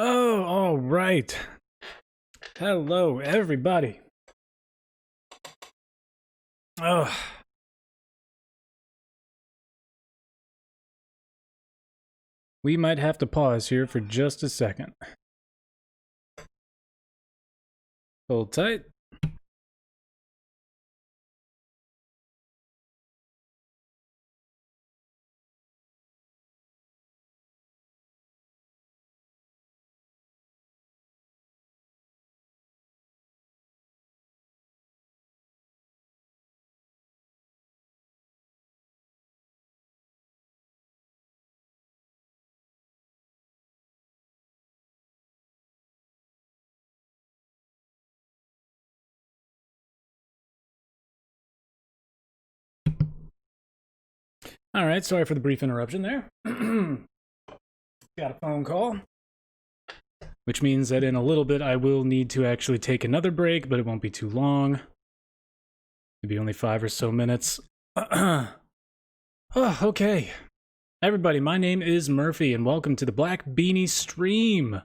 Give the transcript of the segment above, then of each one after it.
Oh, all right. Hello, everybody. Oh, we might have to pause here for just a second. Hold tight. All right, sorry for the brief interruption there. Got a phone call, which means that in a little bit I will need to actually take another break, but it won't be too long. Maybe only 5 or so minutes. Oh, okay. Everybody, my name is Murphy, and welcome to the Black Beanie stream.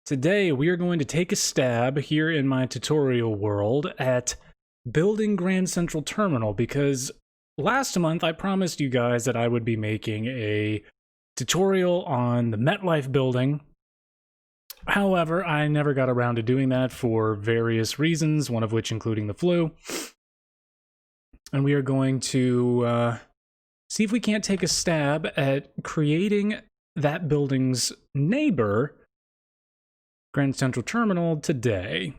Today, we are going to take a stab here in my tutorial world at building Grand Central Terminal, because last month I promised you guys that I would be making a tutorial on the MetLife building. However, I never got around to doing that for various reasons, one of which including the flu. And we are going to see if we can't take a stab at creating that building's neighbor, Grand Central Terminal, today.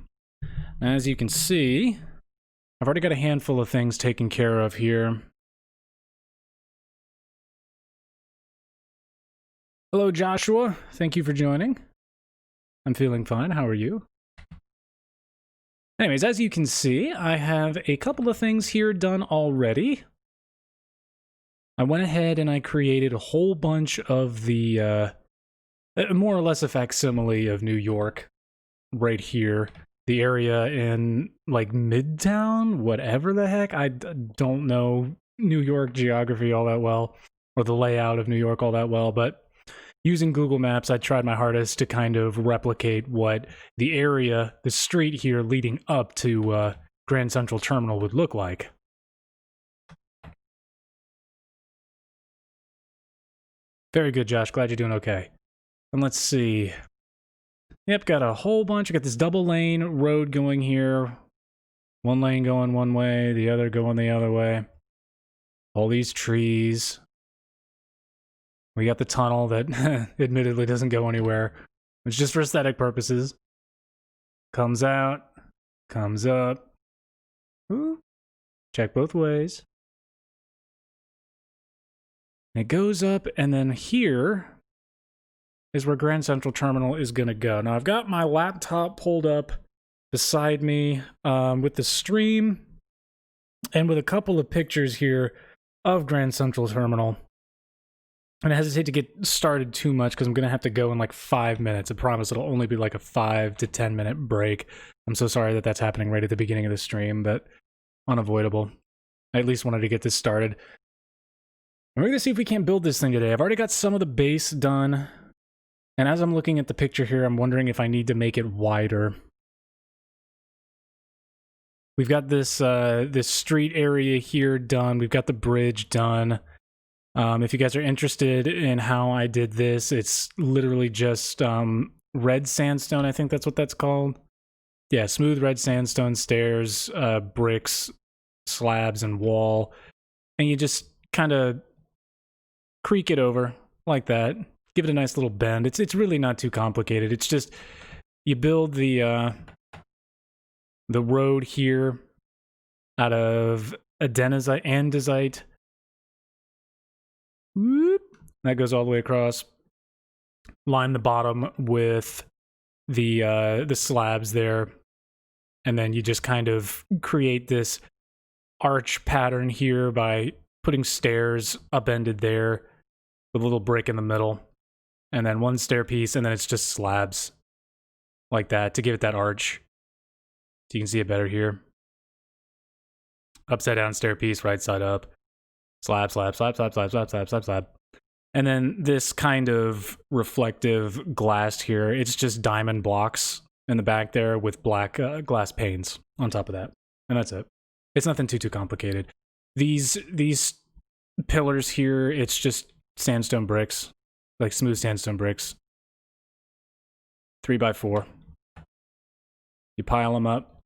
As you can see, I've already got a handful of things taken care of here. Hello, Joshua. Thank you for joining. I'm feeling fine. How are you? Anyways, as you can see, I have a couple of things here done already. I went ahead and I created a whole bunch of the, more or less a facsimile of New York right here. The area in, like, Midtown, whatever the heck. I don't know New York geography all that well, or the layout of New York all that well, but using Google Maps, I tried my hardest to kind of replicate what the area, the street here leading up to Grand Central Terminal would look like. Very good, Josh. Glad you're doing okay. And let's see. Yep, got a whole bunch. I got this double lane road going here. One lane going one way, the other going the other way. All these trees. We got the tunnel that admittedly doesn't go anywhere. It's just for aesthetic purposes. Comes out, comes up. Ooh. Check both ways. It goes up, and then here is where Grand Central Terminal is going to go. Now, I've got my laptop pulled up beside me with the stream and with a couple of pictures here of Grand Central Terminal. And I hesitate to get started too much because I'm going to have to go in like 5 minutes. I promise it'll only be like a 5 to 10 minute break. I'm so sorry that that's happening right at the beginning of the stream, but unavoidable. I at least wanted to get this started. And we're going to see if we can't build this thing today. I've already got some of the base done. And as I'm looking at the picture here, I'm wondering if I need to make it wider. We've got this this street area here done. We've got the bridge done. If you guys are interested in how I did this, it's literally just red sandstone, I think that's what that's called. Yeah, smooth red sandstone stairs, bricks, slabs, and wall. And you just kind of creak it over like that. Give it a nice little bend. It's really not too complicated. It's just you build the road here out of andesite. Whoop. That goes all the way across. Line the bottom with the slabs there, and then you just kind of create this arch pattern here by putting stairs upended there with a little brick in the middle, and then one stair piece, and then it's just slabs like that to give it that arch. So you can see it better here. Upside down stair piece, right side up. Slab, slab, slab, slab, slab, slab, slab, slab, slab. And then this kind of reflective glass here, it's just diamond blocks in the back there with black glass panes on top of that. And that's it. It's nothing too complicated. These pillars here, it's just sandstone bricks, like smooth sandstone bricks. 3x4. You pile them up.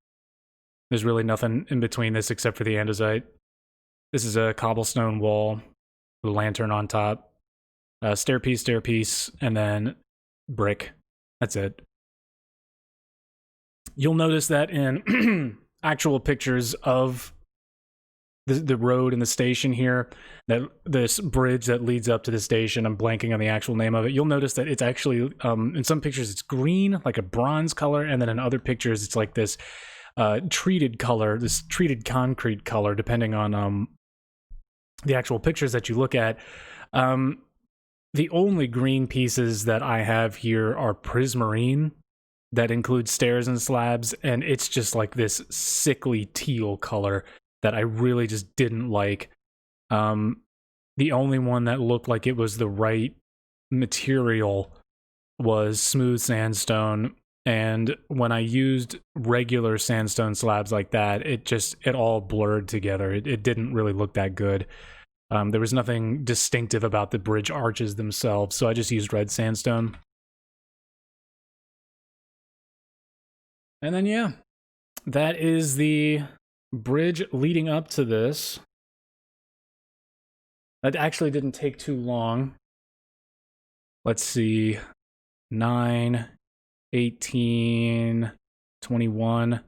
There's really nothing in between this except for the andesite. This is a cobblestone wall with a lantern on top. Stairpiece, and then brick. That's it. You'll notice that in actual pictures of the road and the station here, that this bridge that leads up to the station, I'm blanking on the actual name of it. You'll notice that it's actually, in some pictures it's green, like a bronze color, and then in other pictures it's like this treated color, this treated concrete color, depending on the actual pictures that you look at. The only green pieces that I have here are prismarine, that includes stairs and slabs, and it's just like this sickly teal color that I really just didn't like. The only one that looked like it was the right material was smooth sandstone, and when I used regular sandstone slabs like that, it all blurred together. It didn't really look that good. There was nothing distinctive about the bridge arches themselves, so I just used red sandstone. And then, yeah, that is the bridge leading up to this. That actually didn't take too long. Let's see, 9, 18, 21.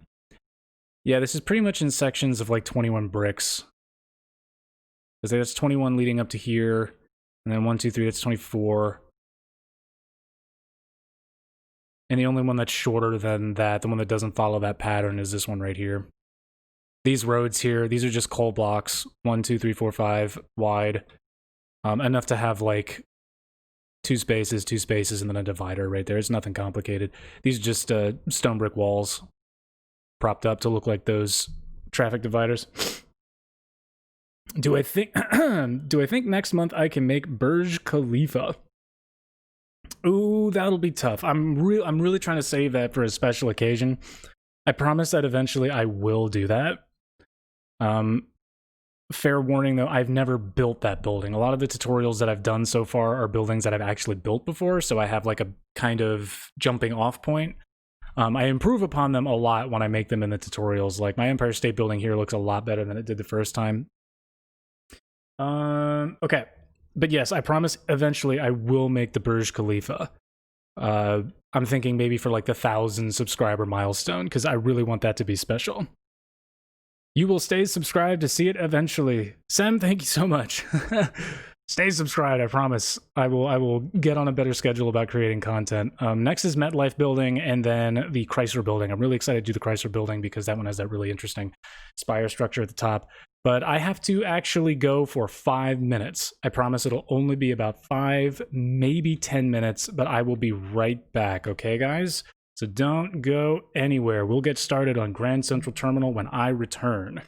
Yeah, this is pretty much in sections of like 21 bricks. Because that's 21 leading up to here, and then 1, 2, 3, that's 24. And the only one that's shorter than that, the one that doesn't follow that pattern, is this one right here. These roads here, these are just coal blocks, 1, 2, 3, 4, 5 wide. Enough to have like two spaces, and then a divider right there. It's nothing complicated. These are just stone brick walls propped up to look like those traffic dividers. Do I think next month I can make Burj Khalifa? Ooh, that'll be tough. I'm really trying to save that for a special occasion. I promise that eventually I will do that. Fair warning though, I've never built that building. A lot of the tutorials that I've done so far are buildings that I've actually built before, so I have like a kind of jumping off point. I improve upon them a lot when I make them in the tutorials. Like my Empire State Building here looks a lot better than it did the first time. Okay. But yes, I promise eventually I will make the Burj Khalifa. I'm thinking maybe for like the 1,000 subscriber milestone, because I really want that to be special. You will stay subscribed to see it eventually. Sam, thank you so much. Stay subscribed, I promise. I will get on a better schedule about creating content. Next is MetLife Building, and then the Chrysler Building. I'm really excited to do the Chrysler Building because that one has that really interesting spire structure at the top. But I have to actually go for 5 minutes. I promise it'll only be about 5, maybe 10 minutes, but I will be right back, okay, guys? So don't go anywhere. We'll get started on Grand Central Terminal when I return.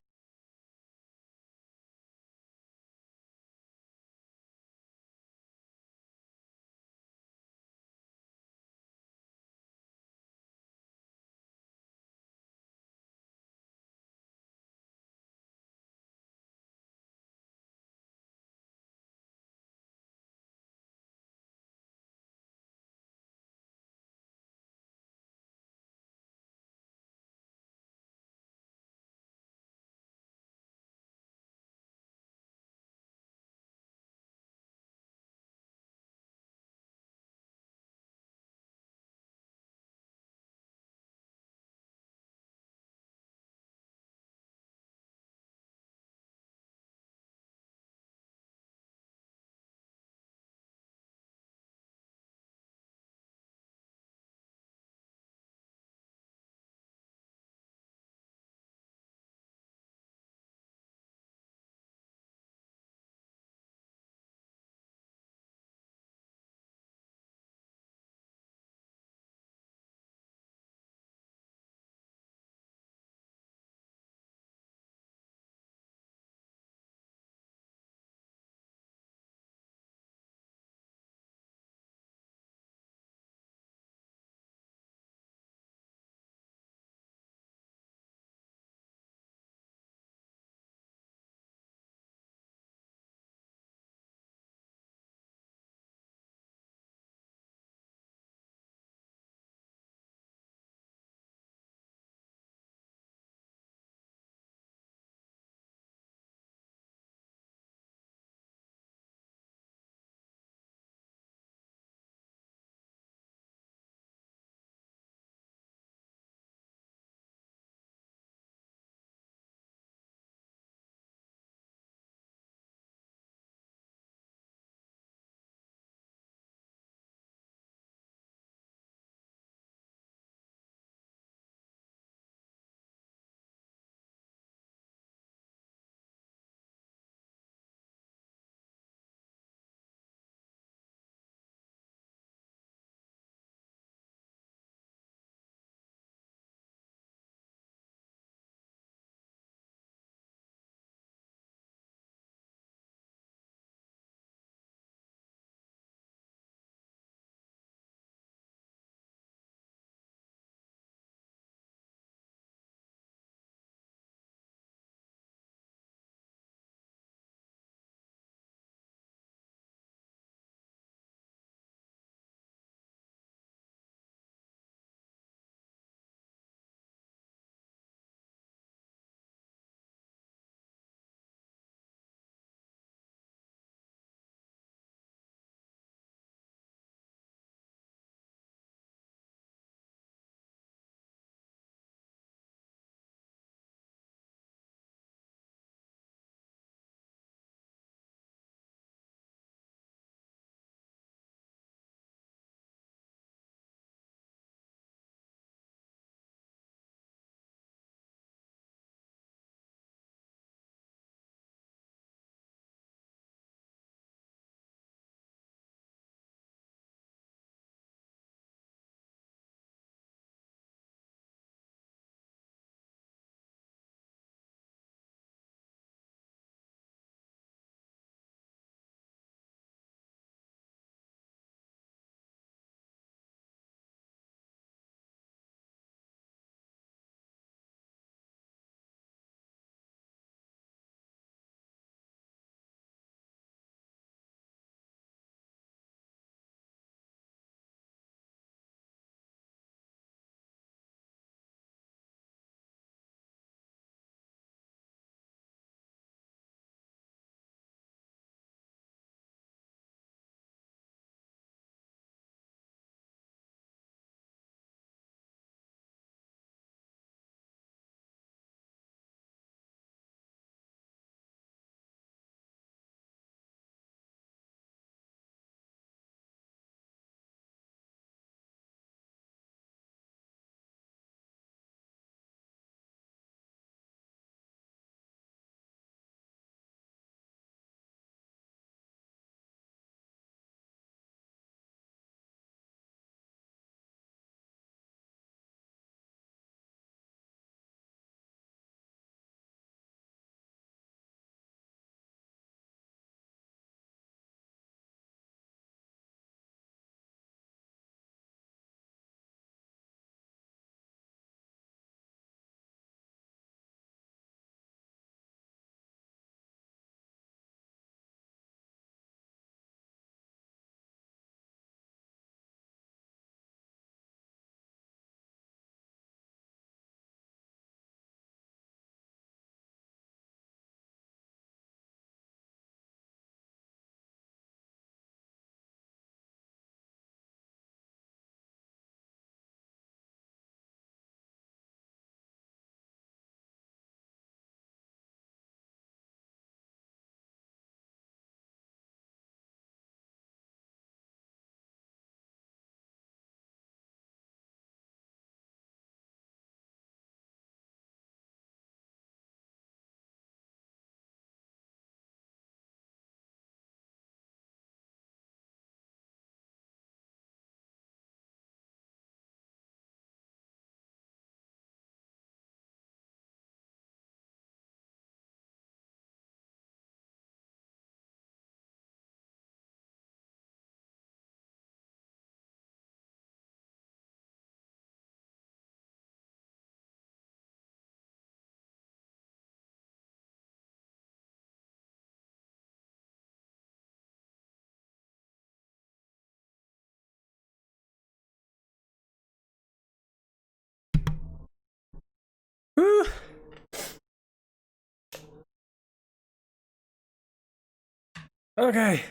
Okay,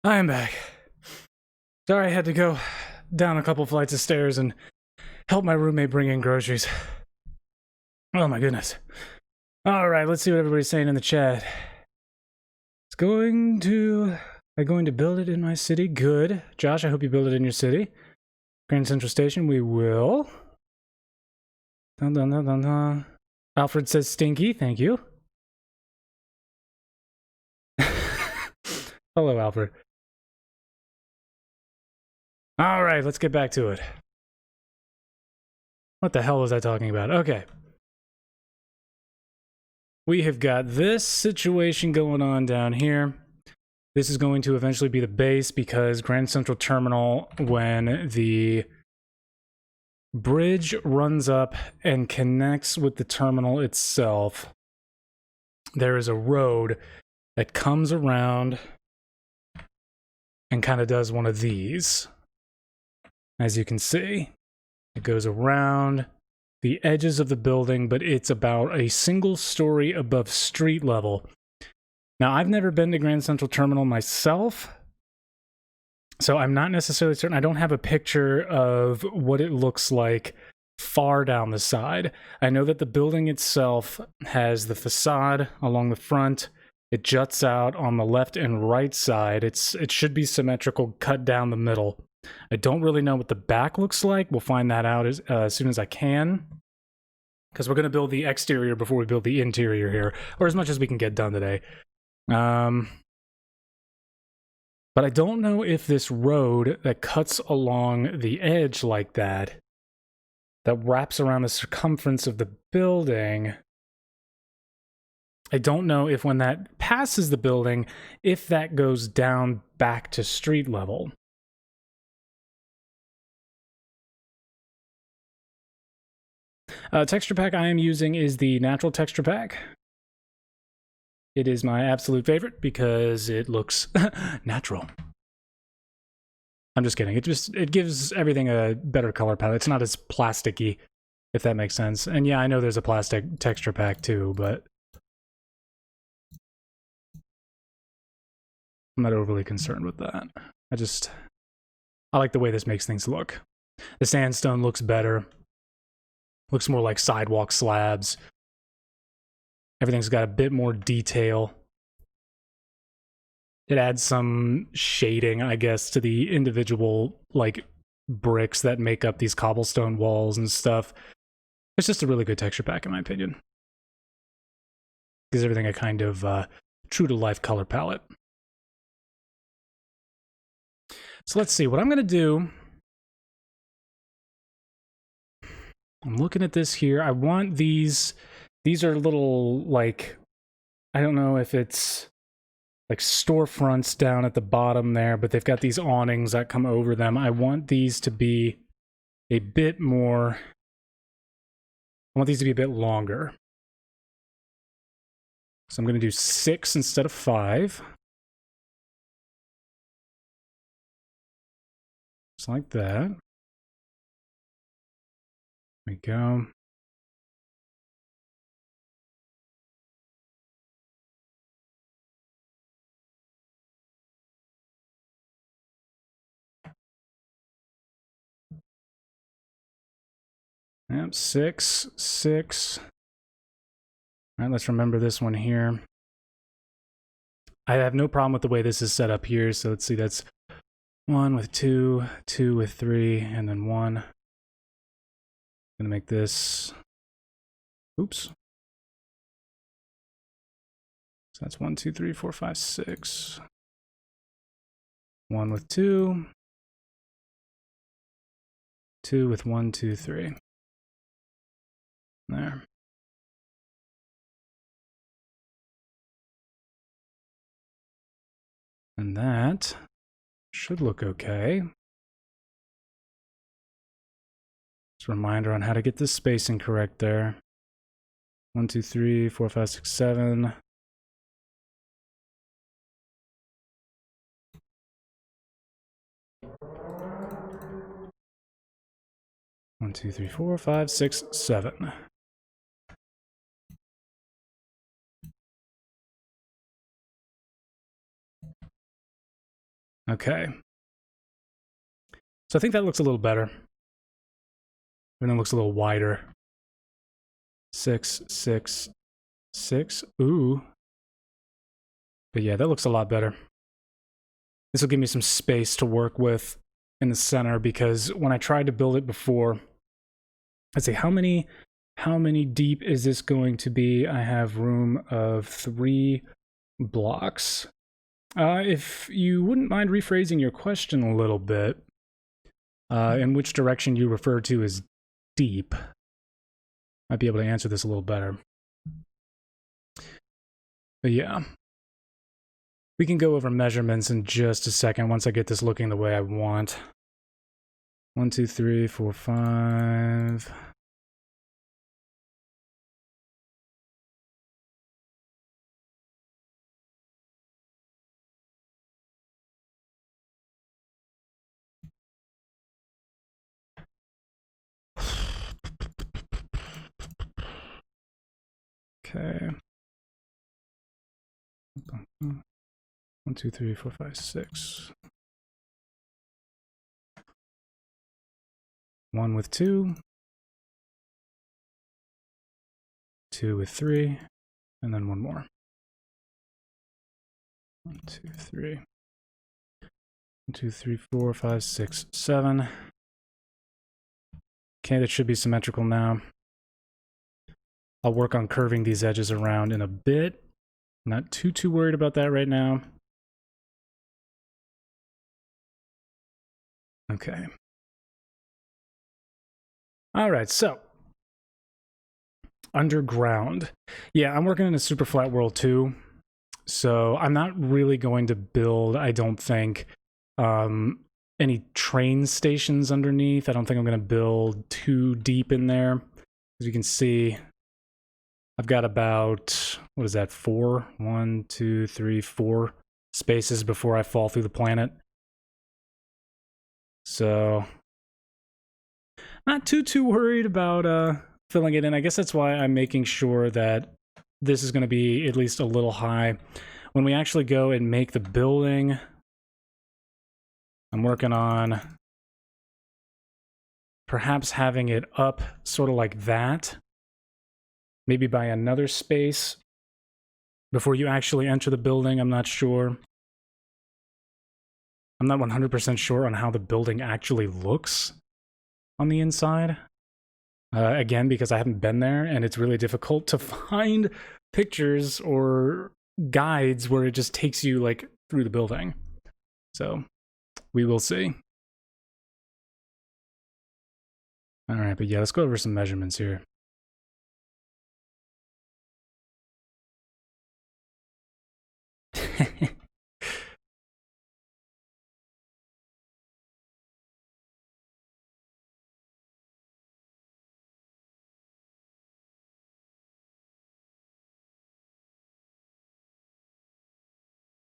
I am back. Sorry I had to go down a couple flights of stairs and help my roommate bring in groceries. Oh my goodness. Alright, let's see what everybody's saying in the chat. I'm going to build it in my city. Good. Josh, I hope you build it in your city. Grand Central Station, we will. Dun, dun, dun, dun, dun. Alfred says stinky, thank you. Hello, Alfred. Alright, let's get back to it. What the hell was I talking about? Okay. We have got this situation going on down here. This is going to eventually be the base because Grand Central Terminal, when the bridge runs up and connects with the terminal itself, there is a road that comes around and kind of does one of these. As you can see, it goes around the edges of the building, but it's about a single story above street level. Now, I've never been to Grand Central Terminal myself, so I'm not necessarily certain. I don't have a picture of what it looks like far down the side. I know that the building itself has the facade along the front. It juts out on the left and right side. It should be symmetrical, cut down the middle. I don't really know what the back looks like. We'll find that out as soon as I can, because we're going to build the exterior before we build the interior here, or as much as we can get done today. But I don't know if this road that cuts along the edge like that wraps around the circumference of the building, I don't know if when that passes the building, if that goes down back to street level. Texture pack I am using is the natural texture pack. It is my absolute favorite because it looks natural. I'm just kidding. It gives everything a better color palette. It's not as plasticky, if that makes sense. And yeah, I know there's a plastic texture pack too, but I'm not overly concerned with that. I like the way this makes things look. The sandstone looks better. Looks more like sidewalk slabs. Everything's got a bit more detail. It adds some shading, I guess, to the individual, like, bricks that make up these cobblestone walls and stuff. It's just a really good texture pack, in my opinion. Gives everything a kind of true-to-life color palette. So let's see, what I'm going to do... I'm looking at this here. I want these are little, like, I don't know if it's like storefronts down at the bottom there, but they've got these awnings that come over them. I want these to be a bit more, I want these to be a bit longer. So I'm going to do 6 instead of 5. Just like that. There we go. Yep, 6, 6. All right, let's remember this one here. I have no problem with the way this is set up here. So let's see, that's 1 with 2, 2 with 3, and then 1. I'm gonna make this, oops. So that's 1, 2, 3, 4, 5, 6. 1 with 2. 2 with 1, 2, 3. There. And that should look okay. Just a reminder on how to get this spacing correct there. 1, 2, 3, 4, 5, 6, 7. One, 2, 3, 4, 5, 6, 7. Okay. So I think that looks a little better. And it looks a little wider. 6, 6, 6. Ooh. But yeah, that looks a lot better. This will give me some space to work with in the center, because when I tried to build it before, let's see, how many deep is this going to be? I have room of 3 blocks. If you wouldn't mind rephrasing your question a little bit, in which direction you refer to as deep, I'd be able to answer this a little better. But yeah. We can go over measurements in just a second once I get this looking the way I want. 1, 2, 3, 4, 5. Okay. 1, 2, 3, 4, 5, 6. 1 with 2. 2 with 3. And then 1 more. 1, 2, 3. 1, 2, 3, 4, 5, 6, 7. Okay, that should be symmetrical now. I'll work on curving these edges around in a bit. Not too worried about that right now. Okay. All right, so underground. Yeah, I'm working in a super flat world too, so I'm not really going to build, I don't think, any train stations underneath. I don't think I'm going to build too deep in there. As you can see, I've got about, what is that, 4? 1, 2, 3, 4 spaces before I fall through the planet. So not too worried about filling it in. I guess that's why I'm making sure that this is going to be at least a little high. When we actually go and make the building, I'm working on perhaps having it up sort of like that. Maybe by another space before you actually enter the building. I'm not sure. I'm not 100% sure on how the building actually looks on the inside. Again, because I haven't been there, and it's really difficult to find pictures or guides where it just takes you like through the building. So we will see. All right, but yeah, let's go over some measurements here.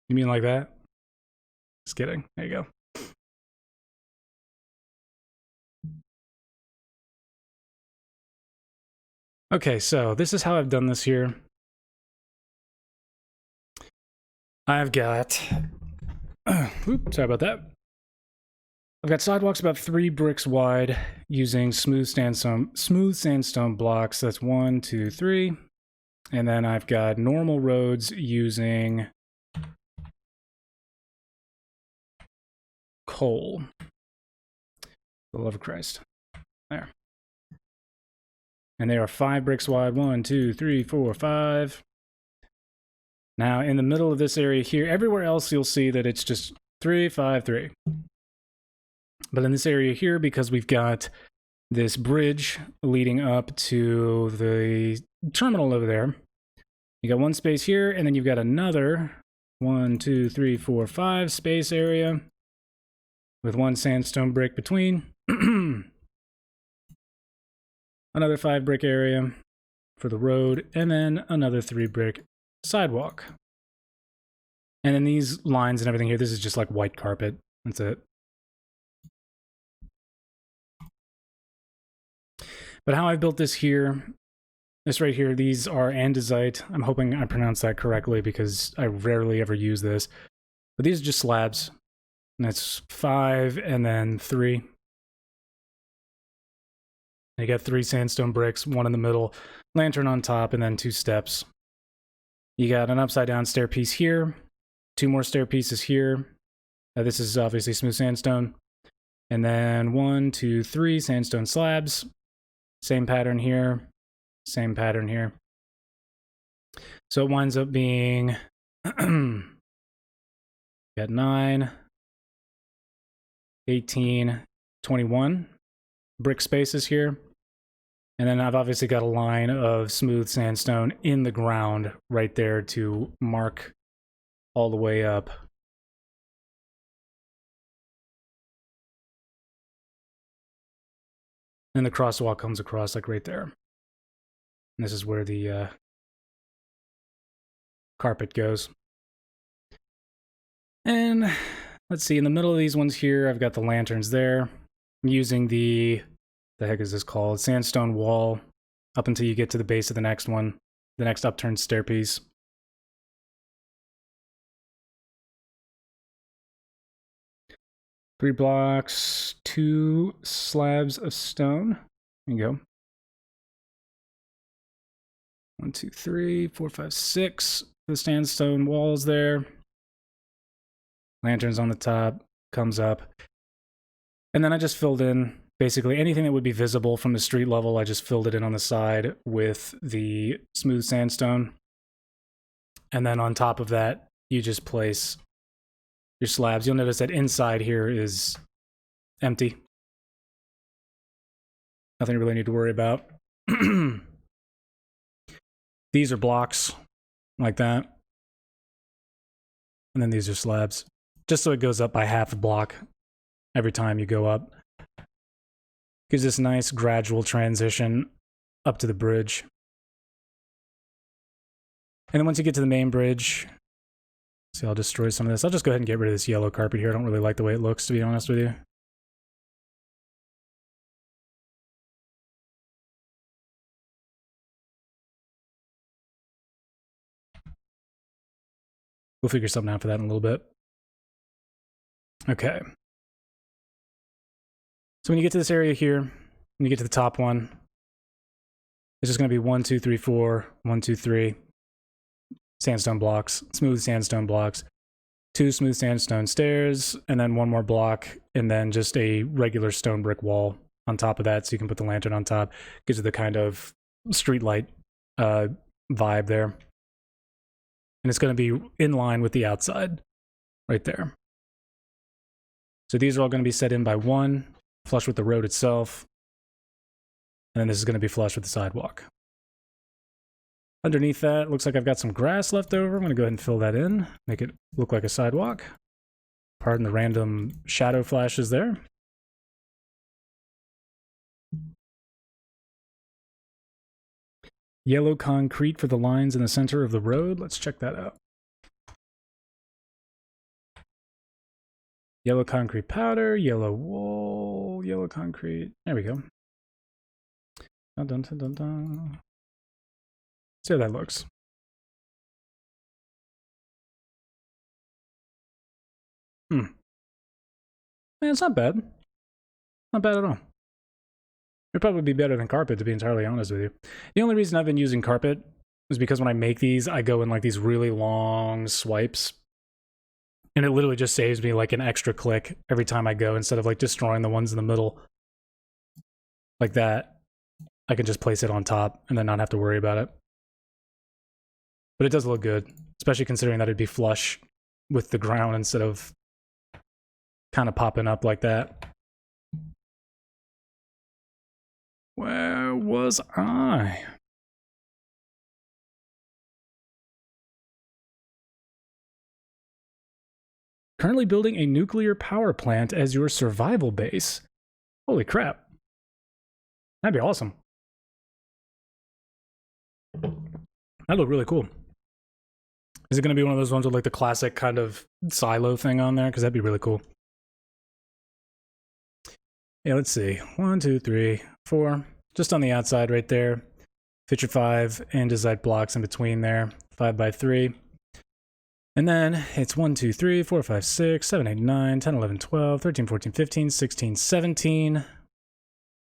You mean like that? Just kidding. There you go. Okay, so this is how I've done this here. I've got... oops, sorry about that. I've got sidewalks about 3 bricks wide using smooth sandstone blocks. That's 1, 2, 3. And then I've got normal roads using coal. For the love of Christ. There. And they are 5 bricks wide. 1, 2, 3, 4, 5. Now, in the middle of this area here, everywhere else you'll see that it's just 3, 5, 3. But in this area here, because we've got this bridge leading up to the terminal over there, you got 1 space here, and then you've got another 1, 2, 3, 4, 5 space area with 1 sandstone brick between. Another 5 brick area for the road, and then another 3 brick sidewalk. And then these lines and everything here, this is just like white carpet. That's it. But how I built this here, this right here, these are andesite. I'm hoping I pronounced that correctly because I rarely ever use this. But these are just slabs. And that's 5 and then 3. You got 3 sandstone bricks, 1 in the middle, lantern on top, and then 2 steps. You got an upside down stairpiece here, 2 more stairpieces here. This is obviously smooth sandstone. And then 1, 2, 3 sandstone slabs. Same pattern here, same pattern here. So it winds up being got 9, 18, 21 brick spaces here. And then I've obviously got a line of smooth sandstone in the ground right there to mark all the way up. And the crosswalk comes across like right there. And this is where the carpet goes. And let's see, in the middle of these ones here, I've got the lanterns there. I'm using the heck is this called? Sandstone wall up until you get to the base of the next one, the next upturned stairpiece. Three blocks, 2 slabs of stone. There you go. 1, 2, 3, 4, 5, 6. The sandstone walls there. Lanterns on the top, comes up. And then I just filled in basically anything that would be visible from the street level. I just filled it in on the side with the smooth sandstone. And then on top of that, you just place your slabs. You'll notice that inside here is empty. Nothing you really need to worry about. These are blocks like that. And then these are slabs. Just so it goes up by half a block every time you go up. Gives this nice gradual transition up to the bridge. And then once you get to the main bridge, see, I'll destroy some of this. I'll just go ahead and get rid of this yellow carpet here. I don't really like the way it looks, to be honest with you. We'll figure something out for that in a little bit. Okay. So when you get to this area here, when you get to the top one, it's just going to be 1, 2, 3, 4, 1, 2, 3 sandstone blocks, smooth sandstone blocks, 2 smooth sandstone stairs, and then 1 more block, and then just a regular stone brick wall on top of that, so you can put the lantern on top. Gives you the kind of streetlight vibe there. And it's going to be in line with the outside, right there. So these are all going to be set in by 1, flush with the road itself. And then this is going to be flush with the sidewalk. Underneath that, looks like I've got some grass left over. I'm going to go ahead and fill that in, make it look like a sidewalk. Pardon the random shadow flashes there. Yellow concrete for the lines in the center of the road. Let's check that out. Yellow concrete powder, yellow wool, yellow concrete. There we go. Dun, dun, dun, dun, dun. See how that looks. Man, it's not bad. Not bad at all. It'd probably be better than carpet, to be entirely honest with you. The only reason I've been using carpet is because when I make these, I go in like these really long swipes. And it literally just saves me like an extra click every time I go, instead of like destroying the ones in the middle. Like that. I can just place it on top and then not have to worry about it. But it does look good, especially considering that it'd be flush with the ground instead of kind of popping up like that. Where was I? Currently building a nuclear power plant as your survival base. Holy crap. That'd be awesome. That'd look really cool. Is it going to be one of those ones with like the classic kind of silo thing on there? Because that'd be really cool. Yeah, let's see. 1, 2, 3, 4. Just on the outside right there. Fit your 5 andesite blocks in between there. 5 by 3. And then it's 1, 2, 3, 4, 5, 6, 7, 8, 9, 10, 11, 12, 13, 14, 15, 16, 17.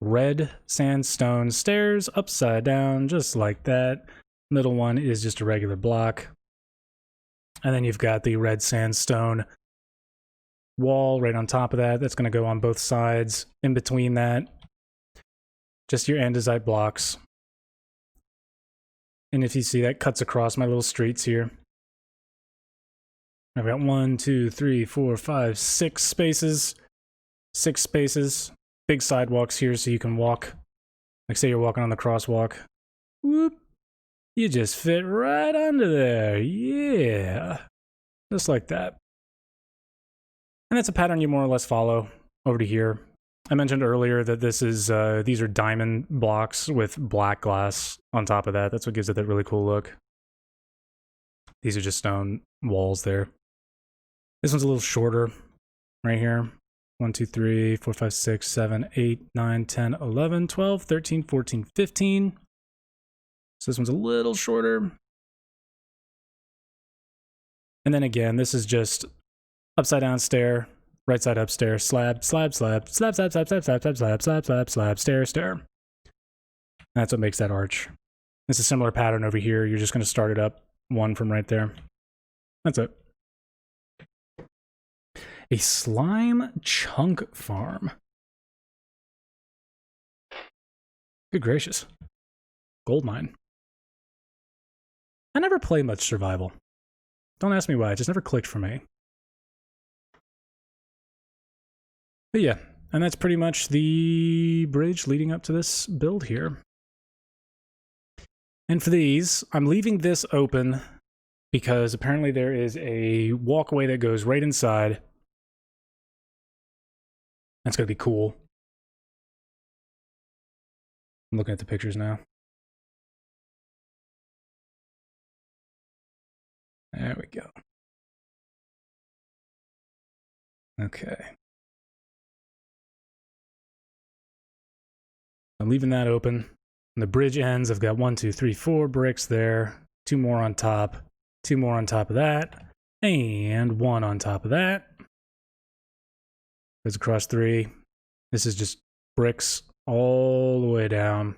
Red sandstone stairs upside down, just like that. Middle one is just a regular block. And then you've got the red sandstone wall right on top of that. That's going to go on both sides. In between that, just your andesite blocks. And if you see, that cuts across my little streets here. I've got 1, 2, 3, 4, 5, 6 spaces. 6 spaces. Big sidewalks here so you can walk. Like say you're walking on the crosswalk. Whoop. You just fit right under there. Yeah. Just like that. And that's a pattern you more or less follow over to here. I mentioned earlier that this is these are diamond blocks with black glass on top of that. That's what gives it that really cool look. These are just stone walls there. This one's a little shorter right here. 1, 2, 3, 4, 5, 6, 7, 8, 9, 10, 11, 12, 13, 14, 15. So this one's a little shorter. And then again, this is just upside down stair, right side up stair, slab, slab, slab, slab, slab, slab, slab, slab, slab, slab, slab, slab, slab, stair, stair. That's what makes that arch. It's a similar pattern over here. You're just going to start it up one from right there. That's it. A slime chunk farm. Good gracious. Gold mine. I never play much survival. Don't ask me why, it just never clicked for me. But yeah, and that's pretty much the bridge leading up to this build here. And for these, I'm leaving this open because apparently there is a walkway that goes right inside. That's going to be cool. I'm looking at the pictures now. There we go. Okay. I'm leaving that open. And the bridge ends, I've got 1, 2, 3, 4 bricks there. 2 more on top. 2 more on top of that. And 1 on top of that. Goes across 3. This is just bricks all the way down.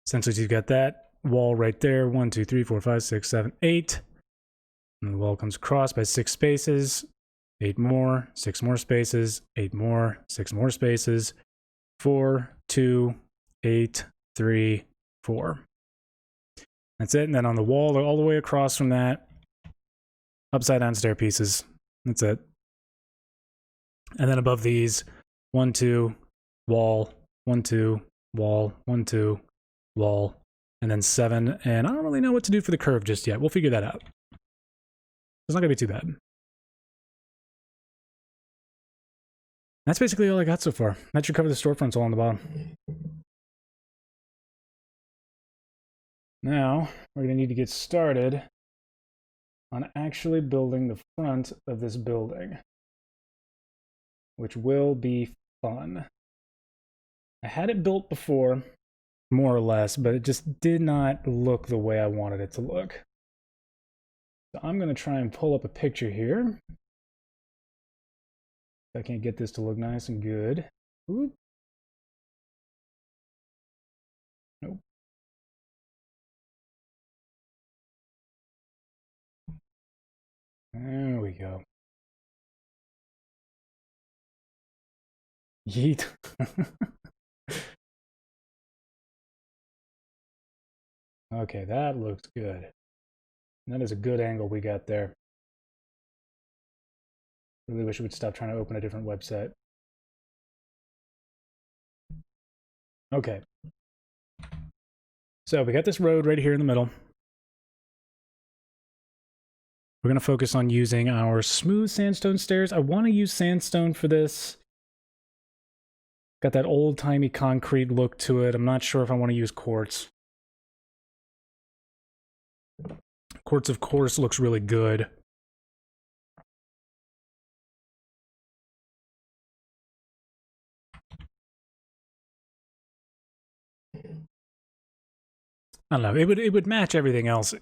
Essentially, you've got that wall right there. 1, 2, 3, 4, 5, 6, 7, 8. And the wall comes across by 6 spaces. 8 more, 6 more spaces, 8 more, 6 more spaces. 4, 2, 8, 3, 4. That's it. And then on the wall, all the way across from that, upside down stair pieces. That's it. And then above these, 1, 2, wall, 1, 2, wall, 1, 2, wall, and then 7. And I don't really know what to do for the curve just yet. We'll figure that out. It's not going to be too bad. That's basically all I got so far. That should cover the storefronts all on the bottom. Now, we're going to need to get started on actually building the front of this building, which will be fun. I had it built before, more or less, but it just did not look the way I wanted it to look. So I'm going to try and pull up a picture here. I can't get this to look nice and good. Oop. Nope. There we go. Yeet. Okay, that looks good. That is a good angle we got there. Really wish it would stop trying to open a different website. Okay. So we got this road right here in the middle. We're going to focus on using our smooth sandstone stairs. I want to use sandstone for this. Got that old-timey concrete look to it. I'm not sure if I want to use quartz. Quartz, of course, looks really good. I don't know. It would match everything else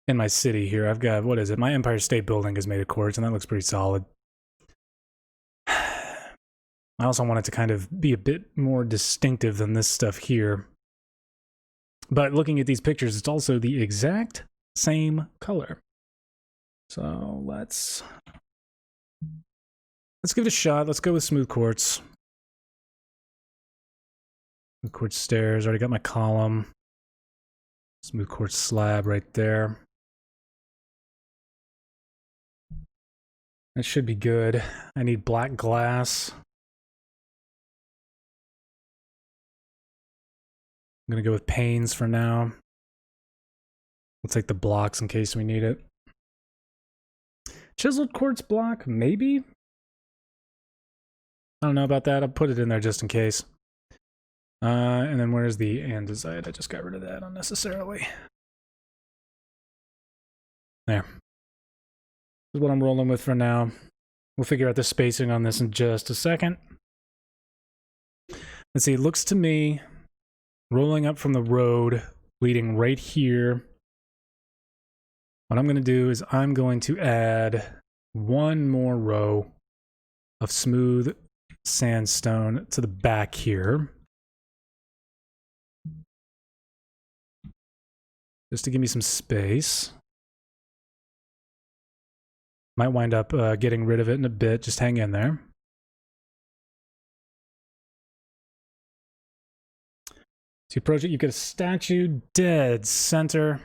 in my city here. I've got, what is it? My Empire State Building is made of quartz, and that looks pretty solid. I also want it to kind of be a bit more distinctive than this stuff here. But looking at these pictures, it's also the exact same color. So let's give it a shot. Let's go with smooth quartz. Smooth quartz stairs. Already got my column. Smooth quartz slab right there. That should be good. I need black glass. I'm gonna go with panes for now. We'll take the blocks in case we need it. Chiseled quartz block, maybe? I don't know about that. I'll put it in there just in case. And then where's the andesite? I just got rid of that unnecessarily. There. This is what I'm rolling with for now. We'll figure out the spacing on this in just a second. Let's see, it looks to me, rolling up from the road, leading right here. What I'm going to do is I'm going to add one more row of smooth sandstone to the back here. Just to give me some space. Might wind up getting rid of it in a bit. Just hang in there. To approach it, you get a statue dead center.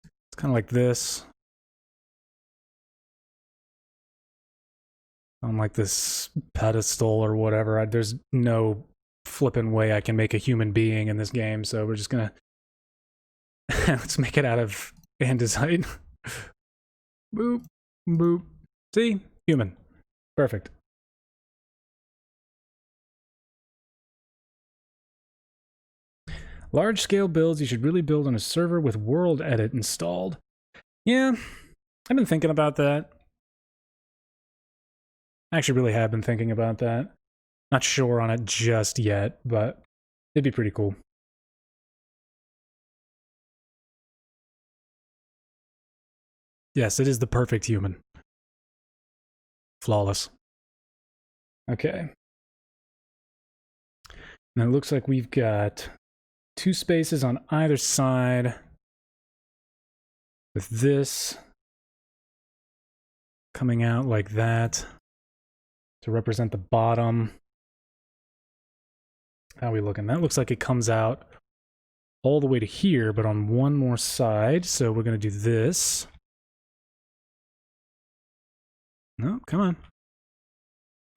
It's kind of like this. On like this pedestal or whatever. There's no flippin' way I can make a human being in this game, so we're just gonna let's make it out of andesite. Boop, boop. See? Human. Perfect. Large-scale builds, you should really build on a server with World Edit installed. Yeah, I've been thinking about that. I actually really have been thinking about that. Not sure on it just yet, but it'd be pretty cool. Yes, it is the perfect human. Flawless. Okay. Now it looks like we've got 2 spaces on either side with this coming out like that to represent the bottom. How are we looking? That looks like it comes out all the way to here, but on one more side. So we're going to do this. No, come on.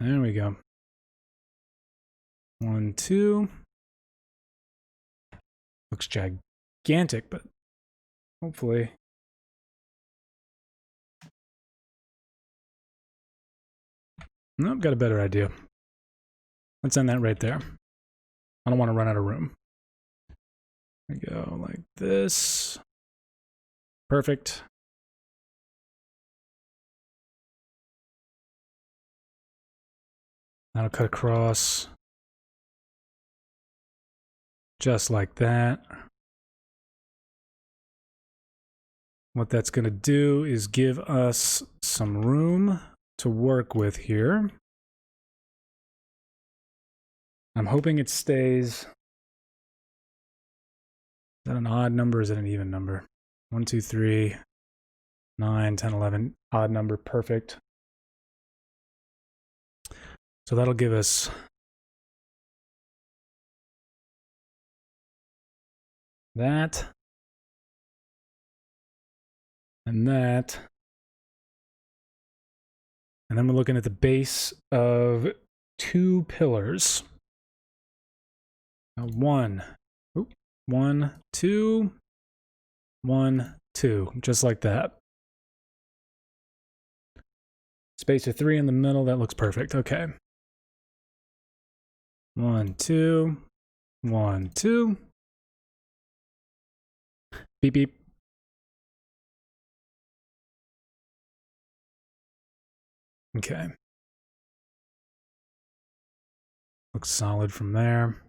There we go. 1, 2. Looks gigantic, but hopefully. Nope, got a better idea. Let's end that right there. I don't want to run out of room. There we go, like this. Perfect. That'll cut across. Just like that. What that's going to do is give us some room to work with here. I'm hoping it stays. Is that an odd number or is it an even number? 1, 2, 3, 9, 10, 11. Odd number, perfect. So that'll give us that. And that. And then we're looking at the base of 2 pillars. 1, 1, 2, 1, 2, just like that. Space of 3 in the middle, that looks perfect. Okay. 1, 2, 1, 2. Beep, beep. Okay. Looks solid from there.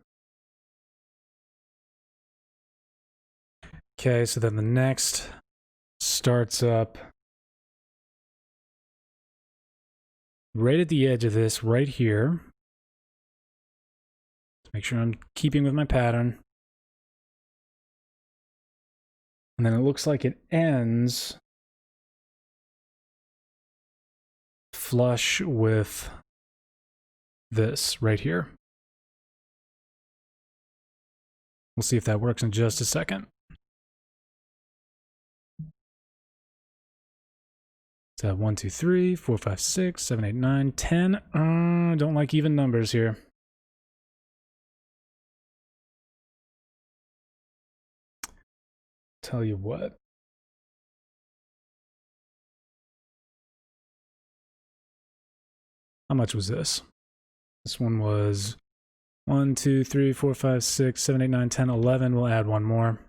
Okay, so then the next starts up right at the edge of this, right here. Make sure I'm keeping with my pattern. And then it looks like it ends flush with this right here. We'll see if that works in just a second. So 1, 2, 3, 4, 5, 6, 7, 8, 9, 10. I don't like even numbers here. Tell you what. How much was this? This one was 1, 2, 3, 4, 5, 6, 7, 8, 9, 10, 11. We'll add one more.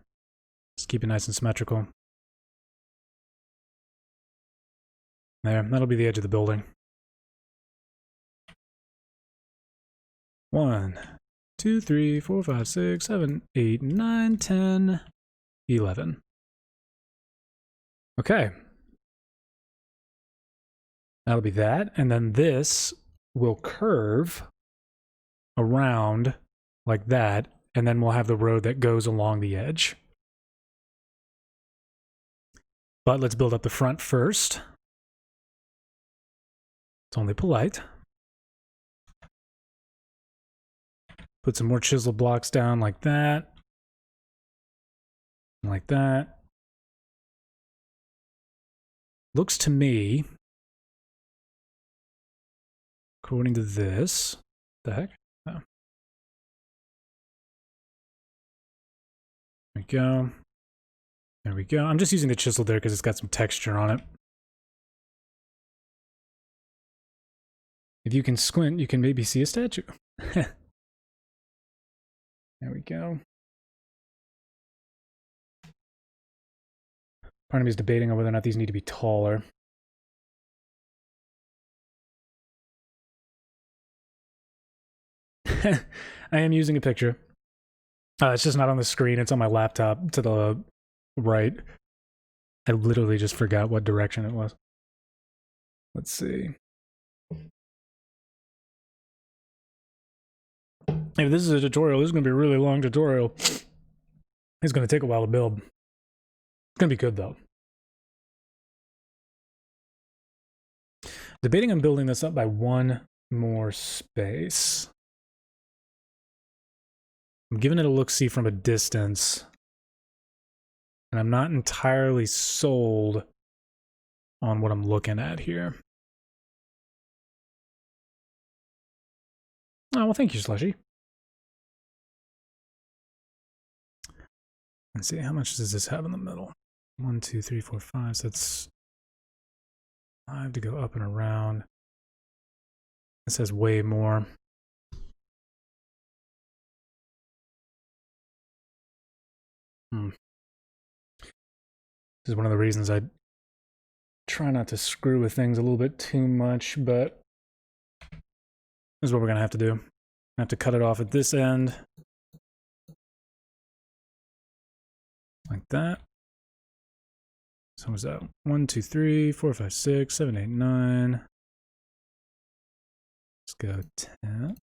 Just keep it nice and symmetrical. There, that'll be the edge of the building. 1, 2, 3, 4, 5, 6, 7, 8, 9, 10, 11. Okay. That'll be that. And then this will curve around like that. And then we'll have the road that goes along the edge. But let's build up the front first. It's only polite. Put some more chisel blocks down like that. Like that. Looks to me, according to this, the heck? Oh. There we go. There we go. I'm just using the chisel there because it's got some texture on it. If you can squint, you can maybe see a statue. There we go. Part of me is debating on whether or not these need to be taller. I am using a picture. It's just not on the screen. It's on my laptop to the right. I literally just forgot what direction it was. Let's see. If this is a tutorial, this is going to be a really long tutorial. It's going to take a while to build. It's going to be good, though. Debating on building this up by one more space. I'm giving it a look-see from a distance. And I'm not entirely sold on what I'm looking at here. Oh, well, thank you, Slushy. Let's see, how much does this have in the middle? 1, 2, 3, 4, 5. So that's 5 to go up and around. This has way more. This is one of the reasons I try not to screw with things a little bit too much, but this is what we're going to have to do. I have to cut it off at this end. Like that. So what's that? 1, 2, 3, 4, 5, 6, 7, 8, 9. Let's go 10.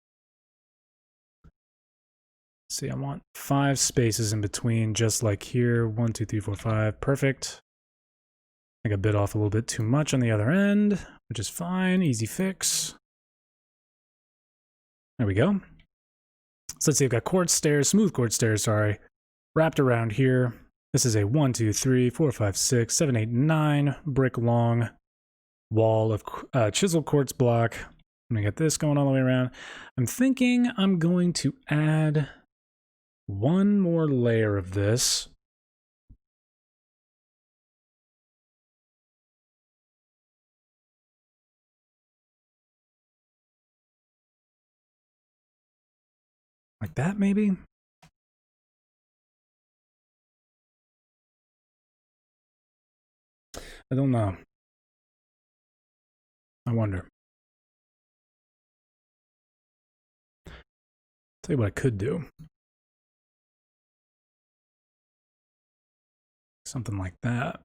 See, I want 5 spaces in between, just like here. 1, 2, 3, 4, 5. Perfect. I think I bit off a little bit too much on the other end, which is fine. Easy fix. There we go. So let's see, I've got quartz stairs, smooth quartz stairs, sorry, wrapped around here. This is a 1, 2, 3, 4, 5, 6, 7, 8, 9 brick long wall of chisel quartz block. I'm gonna get this going all the way around. I'm thinking I'm going to add one more layer of this. Like that, maybe? I don't know. I wonder. Tell you what I could do. Something like that.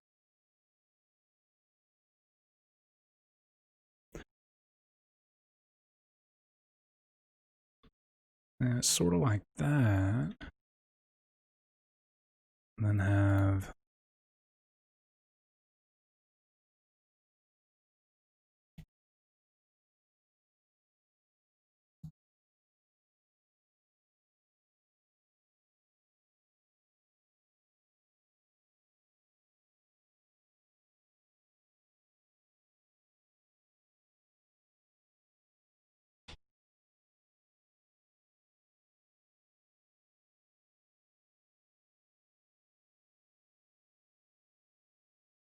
And sort of like that. And then have...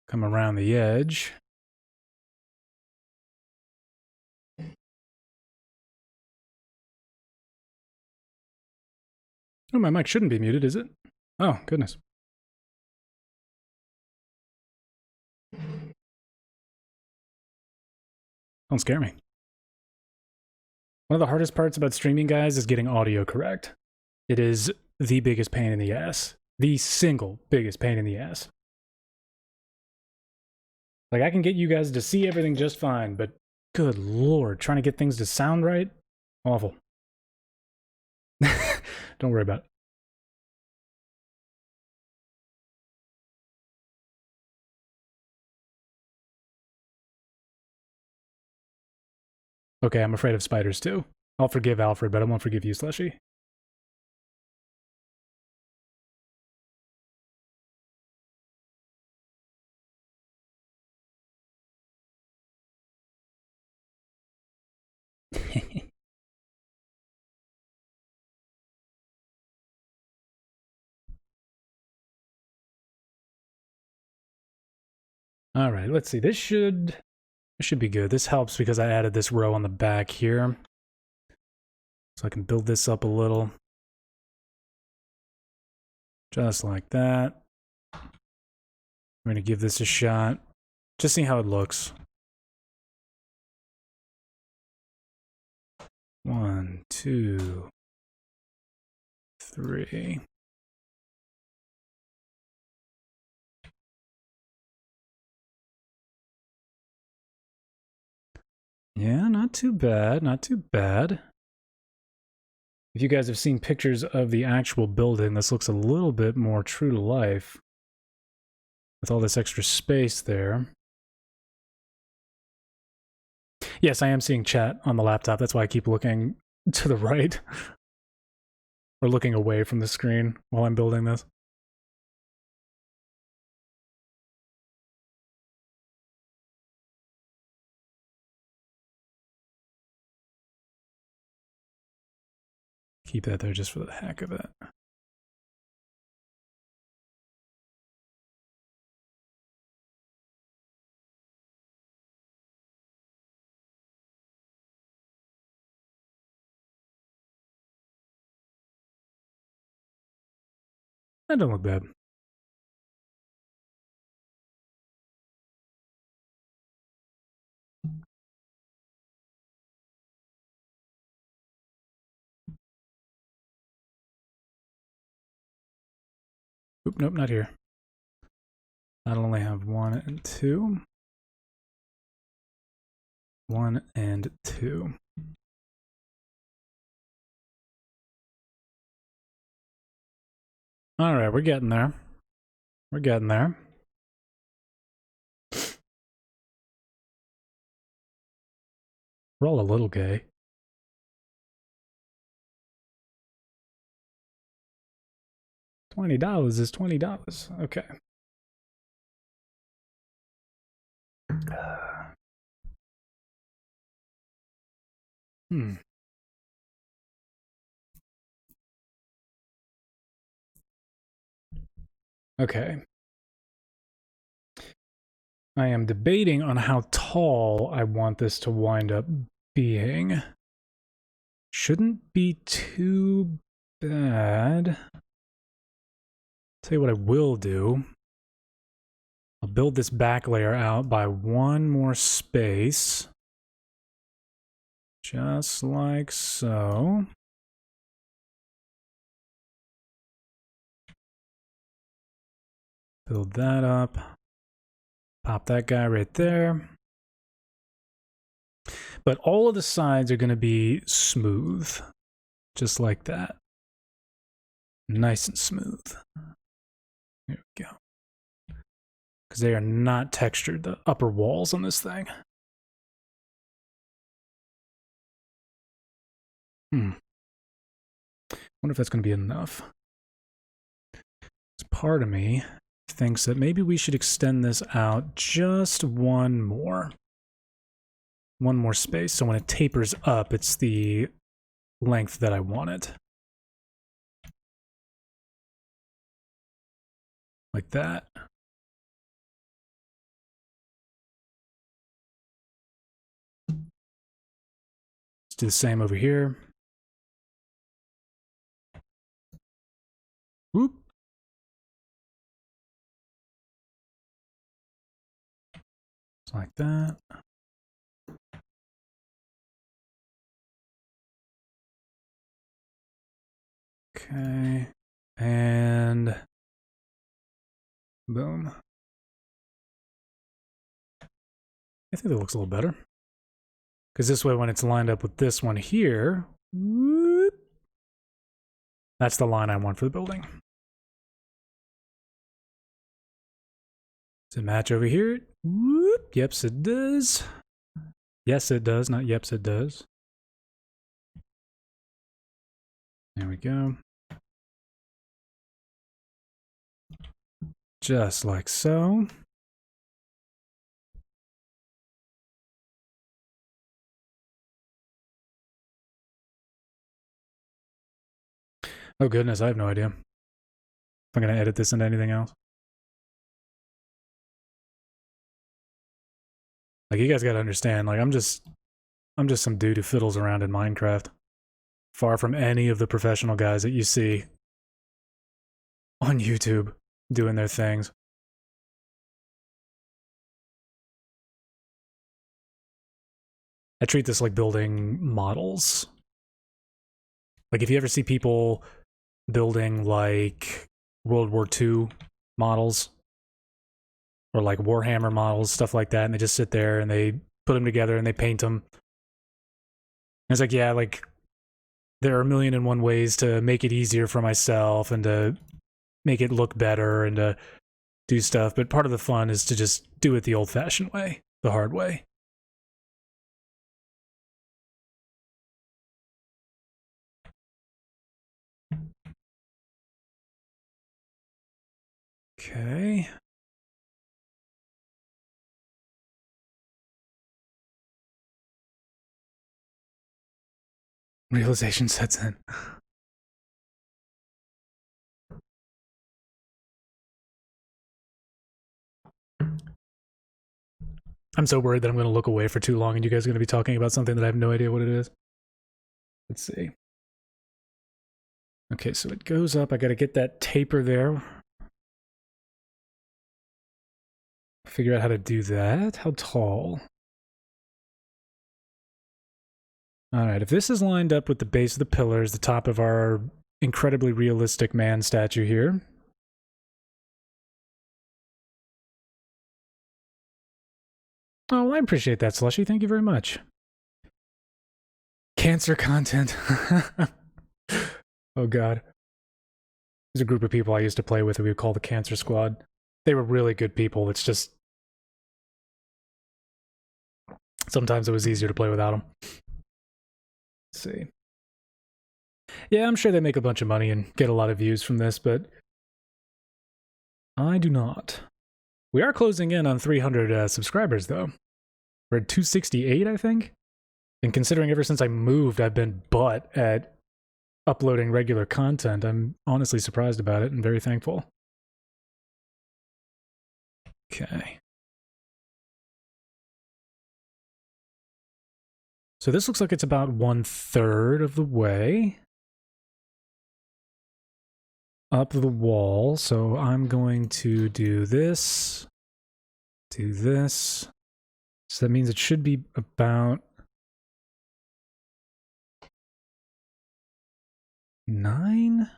come around the edge. Oh, my mic shouldn't be muted, is it? Oh, goodness. Don't scare me. One of the hardest parts about streaming, guys, is getting audio correct. It is the biggest pain in the ass. The single biggest pain in the ass. Like, I can get you guys to see everything just fine, but good lord, trying to get things to sound right? Awful. Don't worry about it. Okay, I'm afraid of spiders too. I'll forgive Alfred, but I won't forgive you, Slushy. All right, let's see. This should be good. This helps because I added this row on the back here. So I can build this up a little. Just like that. I'm going to give this a shot. Just see how it looks. 1, 2, 3. Yeah, not too bad, not too bad. If you guys have seen pictures of the actual building, this looks a little bit more true to life. With all this extra space there. Yes, I am seeing chat on the laptop. That's why I keep looking to the right. Or looking away from the screen while I'm building this. Keep that there just for the heck of it. That don't look bad. Oop, nope, not here. I'll only have 1 and 2. 1 and 2. All right, we're getting there. We're getting there. We're all a little gay. $20 is $20. Okay. Okay. I am debating on how tall I want this to wind up being. Shouldn't be too bad. Tell you what I will do. I'll build this back layer out by 1 more space. Just like so. Build that up. Pop that guy right there. But all of the sides are going to be smooth. Just like that. Nice and smooth. There we go. Because they are not textured, the upper walls on this thing. Wonder if that's going to be enough. Part of me thinks that maybe we should extend this out just one more space, so when it tapers up, it's the length that I want it. Like that. Let's do the same over here. Whoop. Just like that. Okay. And boom. I think that looks a little better. Because this way, when it's lined up with this one here, whoop, that's the line I want for the building. Does it match over here? Whoop, yeps, it does. Yes, it does, not yeps, it does. There we go. Just like so. Oh goodness, I have no idea if I'm going to edit this into anything else. Like, you guys got to understand, like, I'm just some dude who fiddles around in Minecraft. Far from any of the professional guys that you see on YouTube doing their things. I treat this like building models. Like, if you ever see people building, like, World War II models, or, like, Warhammer models, stuff like that, and they just sit there and they put them together and they paint them. And it's like, yeah, like, there are a million and one ways to make it easier for myself and to make it look better and to do stuff, but part of the fun is to just do it the old-fashioned way, the hard way. Okay. Realization sets in. I'm so worried that I'm going to look away for too long and you guys are going to be talking about something that I have no idea what it is. Let's see. Okay, so it goes up. I got to get that taper there. Figure out how to do that. How tall? Alright, if this is lined up with the base of the pillars, the top of our incredibly realistic man statue here. Oh, well, I appreciate that, Slushy. Thank you very much. Cancer content. Oh, God. There's a group of people I used to play with who we would call the Cancer Squad. They were really good people. It's just... sometimes it was easier to play without them. Let's see. Yeah, I'm sure they make a bunch of money and get a lot of views from this, but I do not. We are closing in on 300 subscribers, though. We're at 268, I think? And considering ever since I moved, I've been butt at uploading regular content, I'm honestly surprised about it and very thankful. Okay. So this looks like it's about 1/3 of the way up the wall. So I'm going to do this, do this. So that means it should be about 9.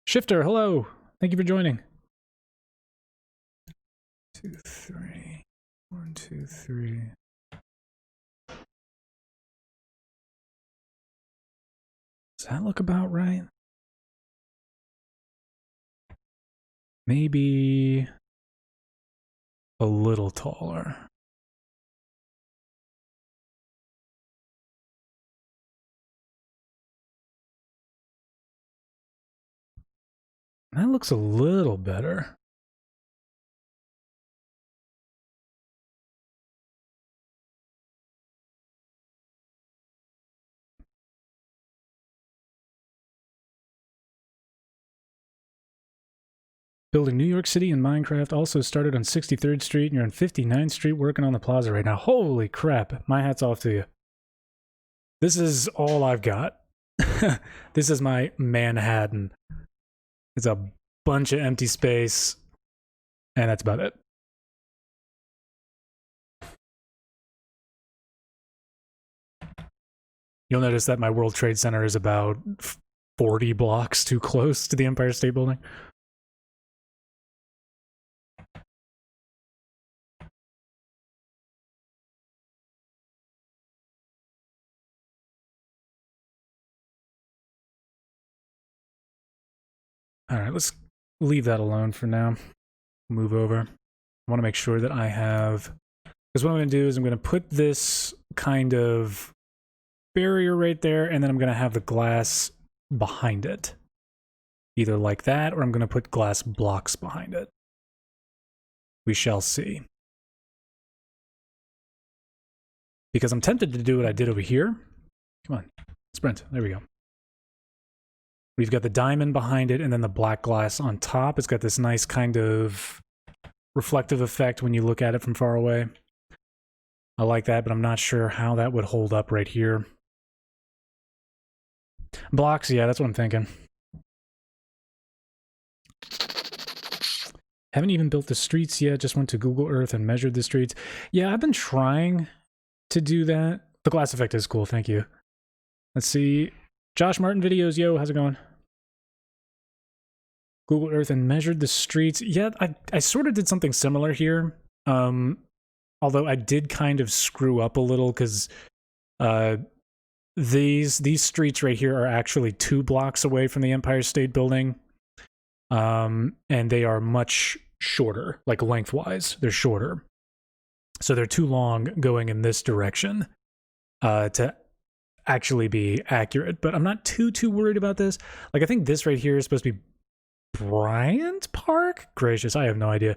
Shifter, hello. Thank you for joining. 2, 3. 1, 2, 3. Does that look about right? Maybe a little taller. That looks a little better. Building New York City in Minecraft also started on 63rd Street, and you're on 59th Street working on the plaza right now. Holy crap. My hat's off to you. This is all I've got. This is my Manhattan. It's a bunch of empty space, and that's about it. You'll notice that my World Trade Center is about 40 blocks too close to the Empire State Building. All right, let's leave that alone for now. Move over. I want to make sure that I have... Because what I'm going to do is I'm going to put this kind of barrier right there, and then I'm going to have the glass behind it. Either like that, or I'm going to put glass blocks behind it. We shall see. Because I'm tempted to do what I did over here. Come on, sprint. There we go. We've got the diamond behind it, and then the black glass on top. It's got this nice kind of reflective effect when you look at it from far away. I like that, but I'm not sure how that would hold up right here. Blocks, yeah, that's what I'm thinking. Haven't even built the streets yet, just went to Google Earth and measured the streets. Yeah, I've been trying to do that. The glass effect is cool, thank you. Let's see. Josh Martin videos, yo, how's it going? Google Earth and measured the streets. Yeah, I sort of did something similar here. Although I did kind of screw up a little because these streets right here are actually 2 blocks away from the Empire State Building. And they are much shorter, like lengthwise, they're shorter. So they're too long going in this direction to actually be accurate. But I'm not too worried about this. Like, I think this right here is supposed to be Bryant Park? Gracious, I have no idea.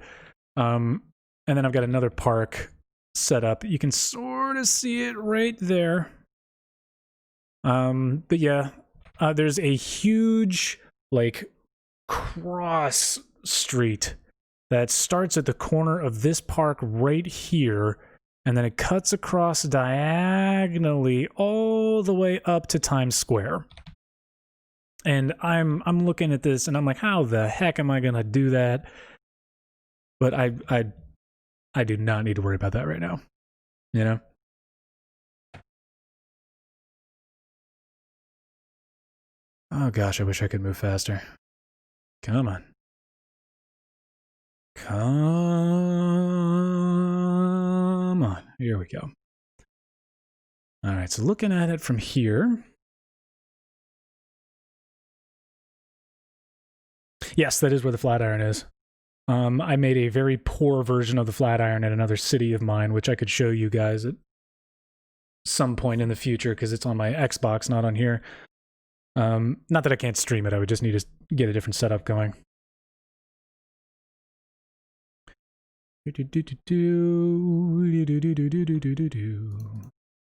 And then I've got another park set up. You can sort of see it right there. But yeah, there's a huge, like, cross street that starts at the corner of this park right here, and then it cuts across diagonally all the way up to Times Square. And I'm looking at this and I'm like, how the heck am I gonna do that? But I do not need to worry about that right now. You know? Oh gosh, I wish I could move faster. Come on. Come on. Here we go. All right, so looking at it from here. Yes, that is where the Flatiron is. I made a very poor version of the Flatiron at another city of mine, which I could show you guys at some point in the future because it's on my Xbox, not on here. Not that I can't stream it, I would just need to get a different setup going.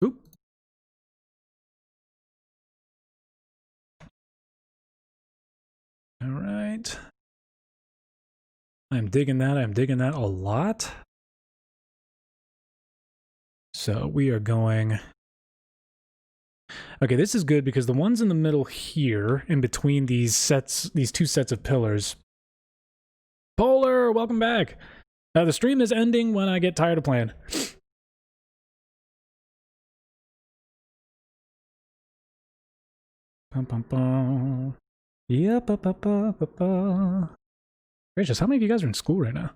Oop. All right. I'm digging that. I'm digging that a lot. So we are going... Okay, this is good because the ones in the middle here, in between these sets, these 2 sets of pillars... Polar, welcome back! The stream is ending when I get tired of playing. Bum, bum, bum. Yep. Gracious, how many of you guys are in school right now?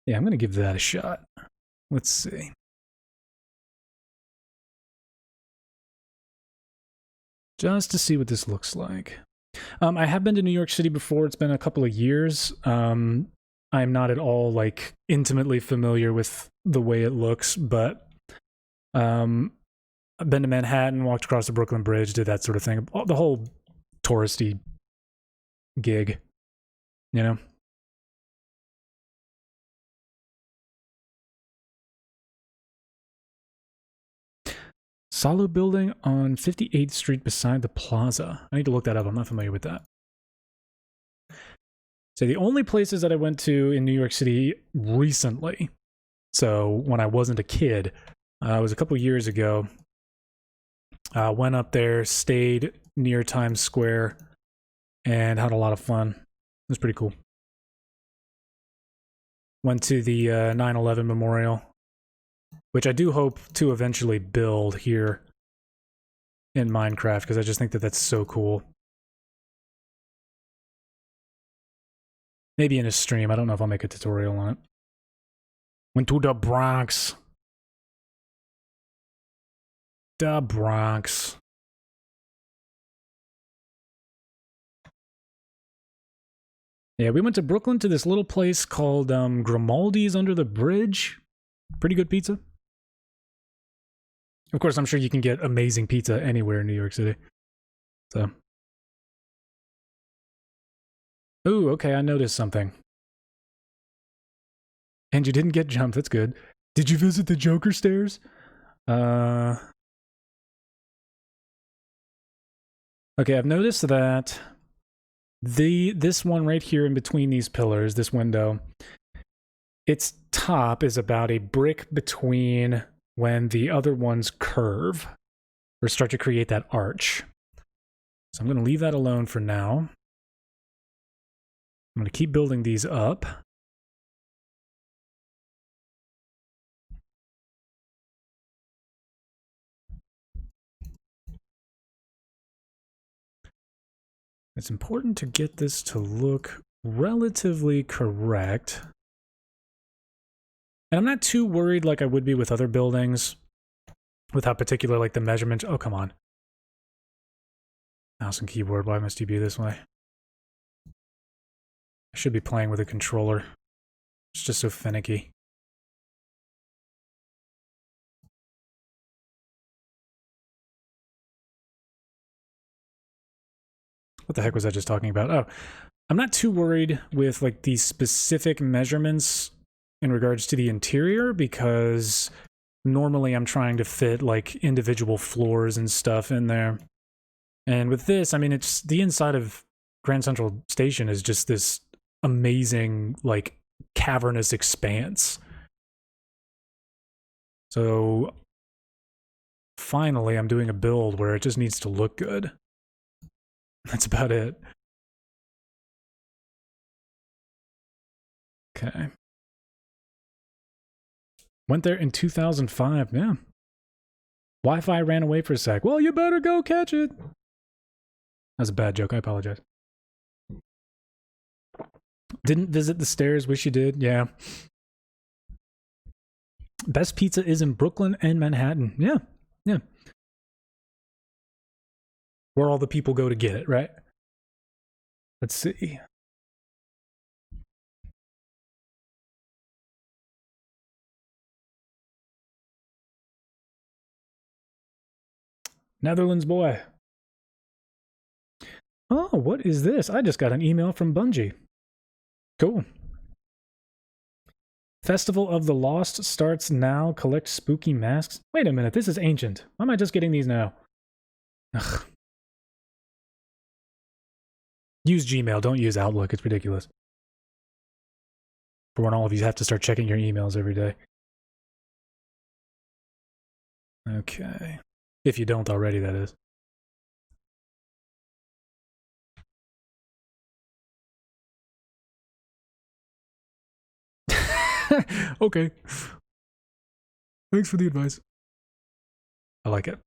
Yeah, I'm gonna give that a shot. Let's see. Just to see what this looks like. I have been to New York City before. It's been a couple of years. I'm not at all like intimately familiar with the way it looks, but I've been to Manhattan, walked across the Brooklyn Bridge, did that sort of thing. The whole touristy gig, you know? Solo building on 58th Street beside the plaza. I need to look that up. I'm not familiar with that. So the only places that I went to in New York City recently, so when I wasn't a kid, was a couple years ago. Went up there, stayed near Times Square, and had a lot of fun. It was pretty cool. Went to the 9/11 memorial, which I do hope to eventually build here in Minecraft, because I just think that that's so cool. Maybe in a stream. I don't know if I'll make a tutorial on it. Went to the Bronx. The Bronx. Yeah, we went to Brooklyn to this little place called Grimaldi's under the bridge. Pretty good pizza. Of course, I'm sure you can get amazing pizza anywhere in New York City. So. Ooh, okay, I noticed something. And you didn't get jumped, that's good. Did you visit the Joker stairs? Okay, I've noticed that this one right here in between these pillars, this window, its top is about a brick between when the other ones curve or start to create that arch. So I'm going to leave that alone for now. I'm going to keep building these up. It's important to get this to look relatively correct. And I'm not too worried like I would be with other buildings with how particular like the measurements. Oh, come on. Mouse and keyboard, why must you be this way? I should be playing with a controller. It's just so finicky. What the heck was I just talking about? Oh, I'm not too worried with like these specific measurements in regards to the interior, because normally I'm trying to fit like individual floors and stuff in there. And with this, I mean, it's the inside of Grand Central Station is just this amazing like cavernous expanse. So finally I'm doing a build where it just needs to look good. That's about it. Okay. Went there in 2005, yeah. Wi-Fi ran away for a sec. Well, you better go catch it. That was a bad joke, I apologize. Didn't visit the stairs, wish you did, yeah. Best pizza is in Brooklyn and Manhattan, yeah, yeah. Where all the people go to get it, right? Let's see. Netherlands boy. Oh, what is this? I just got an email from Bungie. Cool. Festival of the Lost starts now. Collect spooky masks. Wait a minute, this is ancient. Why am I just getting these now? Ugh. Use Gmail, don't use Outlook. It's ridiculous. For when all of you have to start checking your emails every day. Okay. If you don't already, that is. Okay. Thanks for the advice. I like it.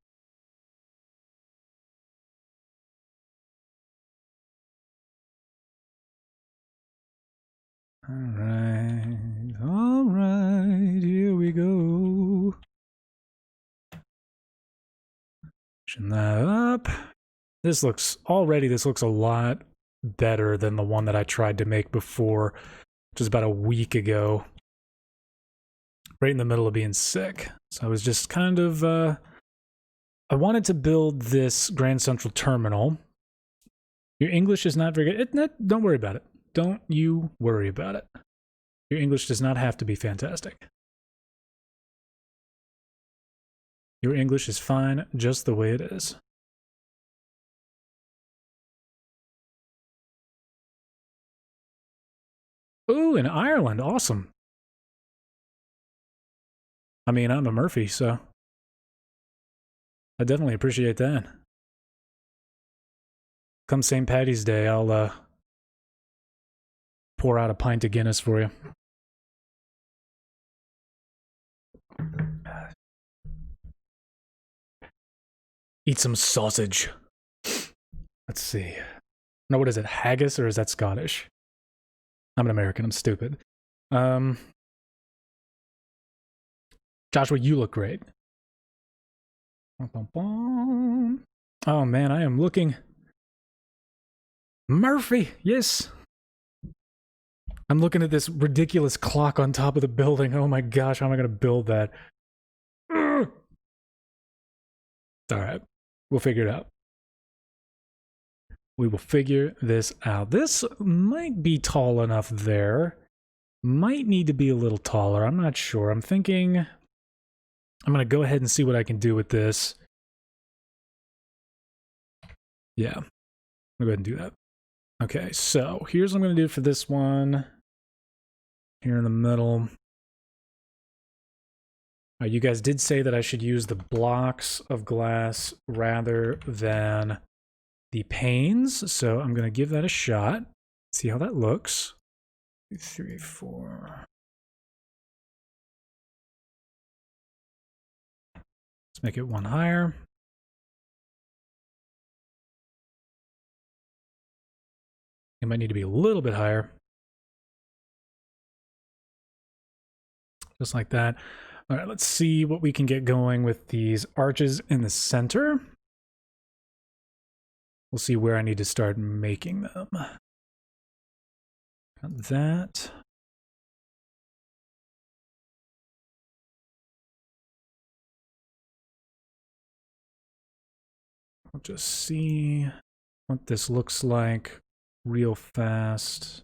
All right, here we go. Pushing that up. This looks a lot better than the one that I tried to make before, which was about a week ago. Right in the middle of being sick. So I was just kind of, I wanted to build this Grand Central Terminal. Your English is not very good. Don't worry about it. Don't you worry about it. Your English does not have to be fantastic. Your English is fine just the way it is. Ooh, in Ireland. Awesome. I mean, I'm a Murphy, so I definitely appreciate that. Come St. Paddy's Day, I'll pour out a pint of Guinness for you. Eat some sausage. Let's see. No, what is it? Haggis, or is that Scottish? I'm an American. I'm stupid. Joshua, you look great. Oh man, I am looking. Murphy, yes. I'm looking at this ridiculous clock on top of the building. Oh my gosh, how am I going to build that? Ugh. All right, we'll figure it out. We will figure this out. This might be tall enough there. Might need to be a little taller. I'm not sure. I'm thinking I'm going to go ahead and see what I can do with this. Yeah, I'm going to go ahead and do that. Okay, so here's what I'm going to do for this one. Here in the middle. You guys did say that I should use the blocks of glass rather than the panes, so I'm going to give that a shot. See how that looks. 2, 3, 4. Let's make it one higher. It might need to be a little bit higher. Just like that. All right, let's see what we can get going with these arches in the center. We'll see where I need to start making them. Got that. I'll just see what this looks like real fast.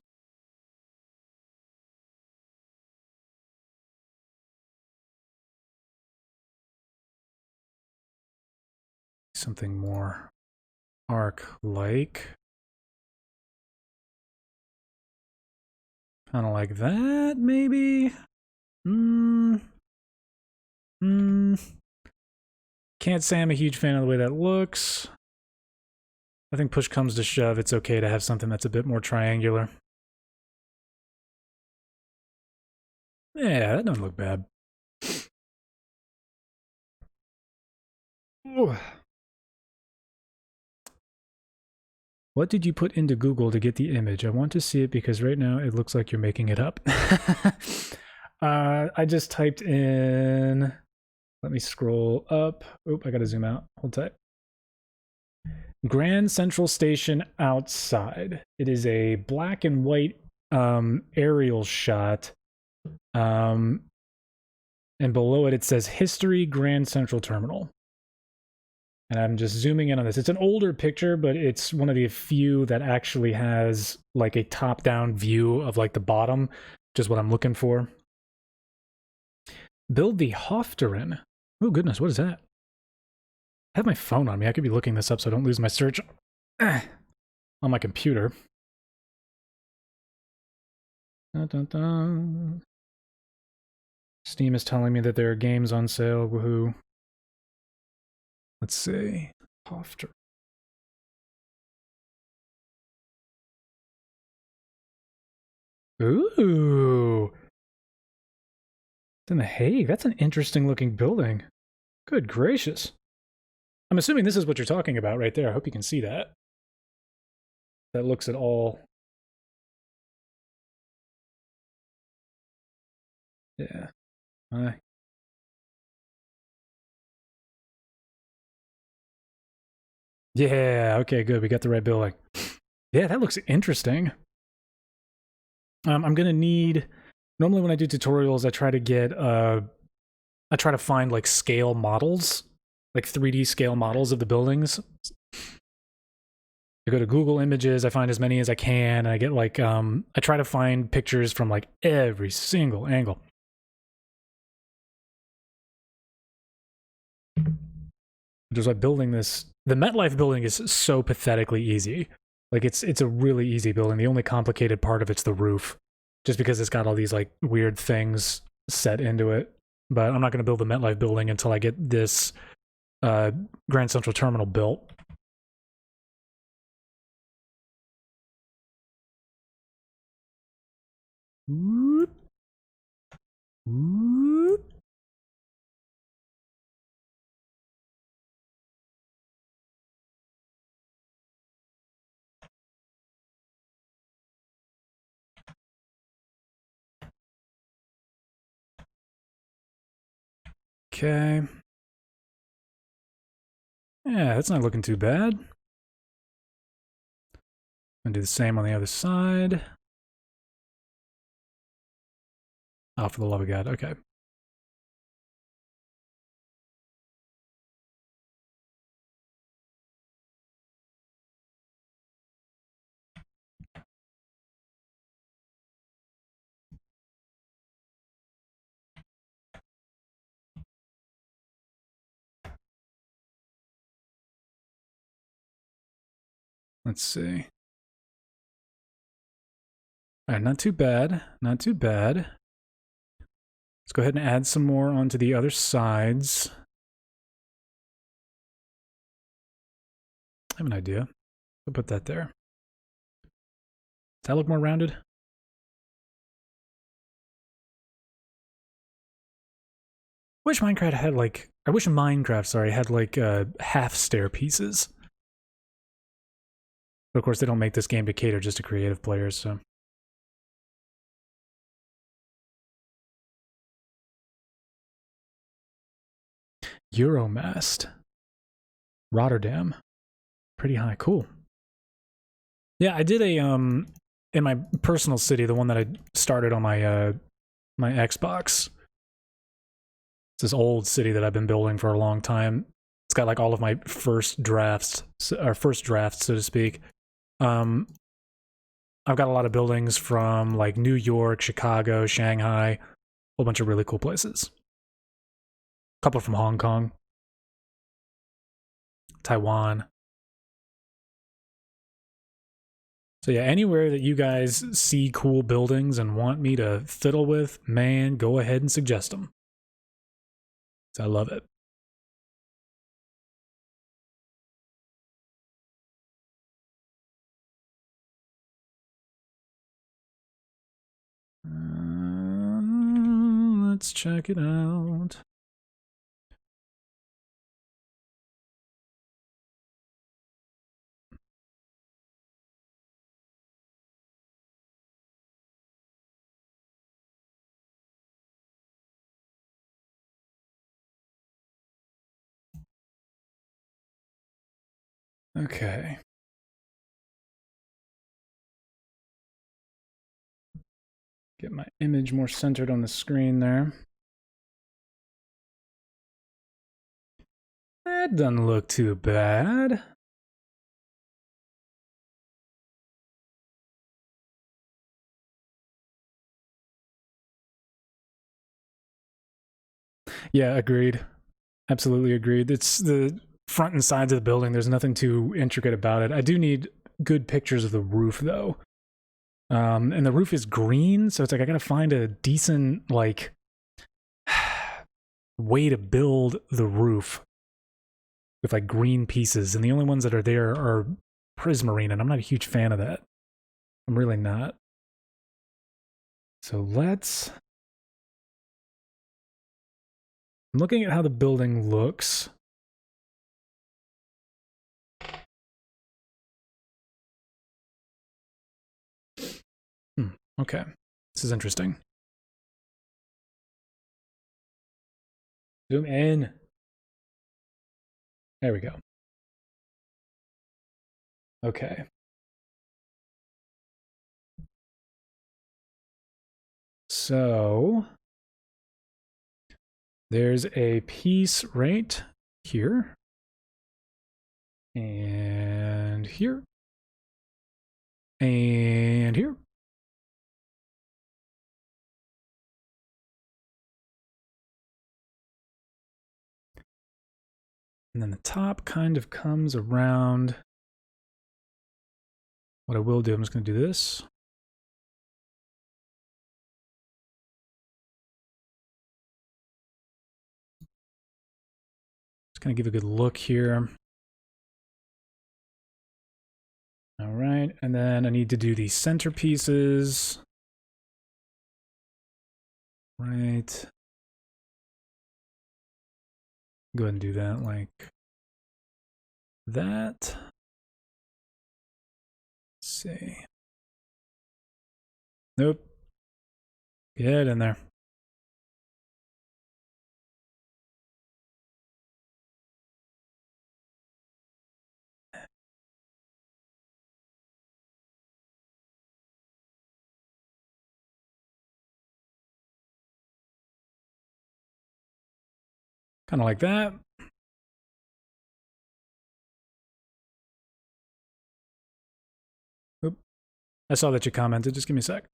Something more arc-like. Kind of like that, maybe? Can't say I'm a huge fan of the way that looks. I think push comes to shove, it's okay to have something that's a bit more triangular. Yeah, that doesn't look bad. Ooh. What did you put into Google to get the image? I want to see it because right now it looks like you're making it up. I just typed in... Let me scroll up. Oop, I gotta zoom out. Hold tight. Grand Central Station outside. It is a black and white aerial shot. And below it, it says History Grand Central Terminal. And I'm just zooming in on this. It's an older picture, but it's one of the few that actually has like a top-down view of like the bottom, which is what I'm looking for. Build the Hofterin. Oh goodness, what is that? I have my phone on me. I could be looking this up so I don't lose my search on my computer. Dun, dun, dun. Steam is telling me that there are games on sale. Woohoo. Let's see. Hofter. Ooh. in The Hague. That's an interesting looking building. Good gracious. I'm assuming this is what you're talking about right there. I hope you can see that. That looks at all. Yeah. Yeah, okay, good. We got the right building. Yeah, that looks interesting. I'm gonna need. Normally, when I do tutorials, I try to get. I try to find like scale models, like 3D scale models of the buildings. I go to Google Images. I find as many as I can. And I get like. I try to find pictures from like every single angle. Just like building this. The MetLife building is so pathetically easy. Like it's a really easy building. The only complicated part of it's the roof, just because it's got all these like weird things set into it. But I'm not going to build the MetLife building until I get this Grand Central Terminal built. Whoop. Whoop. Okay. Yeah, that's not looking too bad. I'm gonna do the same on the other side. Oh, for the love of God. Okay. Let's see. All right, not too bad. Not too bad. Let's go ahead and add some more onto the other sides. I have an idea. I'll put that there. Does that look more rounded? I wish Minecraft had like. I wish Minecraft, sorry, had like half stair pieces. But of course, they don't make this game to cater just to creative players, so. Euromast. Rotterdam. Pretty high. Cool. Yeah, I did a in my personal city, the one that I started on my my Xbox. It's this old city that I've been building for a long time. It's got like all of my first drafts, or first drafts, so to speak. I've got a lot of buildings from like New York, Chicago, Shanghai, a whole bunch of really cool places. A couple from Hong Kong, Taiwan. So yeah, anywhere that you guys see cool buildings and want me to fiddle with, man, go ahead and suggest them. I love it. Let's check it out. Okay. Get my image more centered on the screen there. That doesn't look too bad. Yeah, agreed. Absolutely agreed. It's the front and sides of the building. There's nothing too intricate about it. I do need good pictures of the roof, though. And the roof is green, so it's like I gotta find a decent, like, way to build the roof with, like, green pieces. And the only ones that are there are prismarine, and I'm not a huge fan of that. I'm really not. So let's I'm looking at how the building looks. Okay, this is interesting. Zoom in. There we go. Okay. So there's a piece right here. And here. And here. And then the top kind of comes around. What I will do, I'm just going to do this. Just going to give a good look here. All right, and then I need to do these centerpieces. Right. Go ahead and do that like that. Let's see. Nope. Get in there. Kind of like that. Oop. I saw that you commented. Just give me a sec.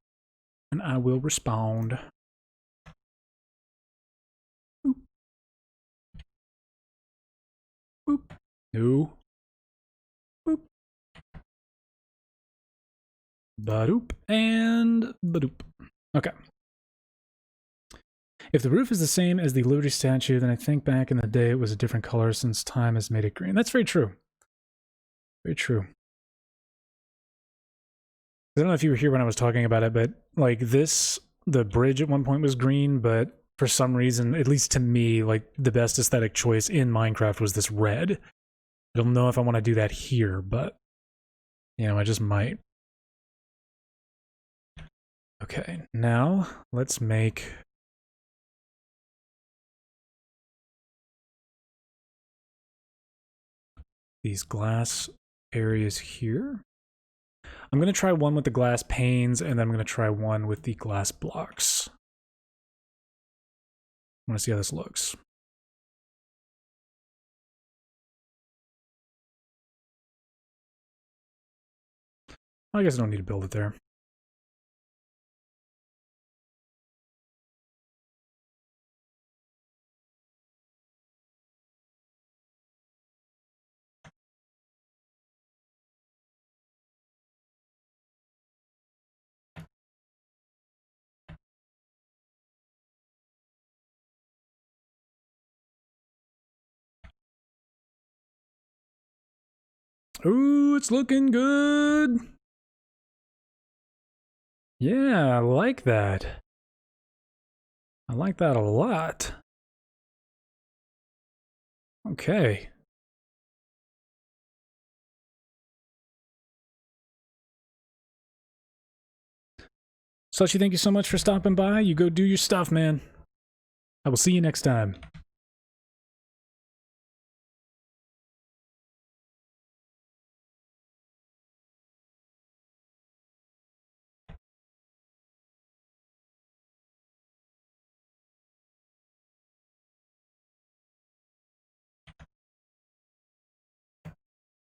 And I will respond. Boop. Boop. No. Boop. Badoop. And badoop. Okay. If the roof is the same as the Liberty statue, then I think back in the day it was a different color since time has made it green. That's very true. Very true. I don't know if you were here when I was talking about it, but like this, the bridge at one point was green, but for some reason, at least to me, like the best aesthetic choice in Minecraft was this red. I don't know if I want to do that here, but you know, I just might. Okay, now let's make these glass areas here. I'm going to try one with the glass panes, and then I'm going to try one with the glass blocks. I want to see how this looks. I guess I don't need to build it there. Ooh, it's looking good. Yeah, I like that. I like that a lot. Okay. Slushy, thank you so much for stopping by. You go do your stuff, man. I will see you next time.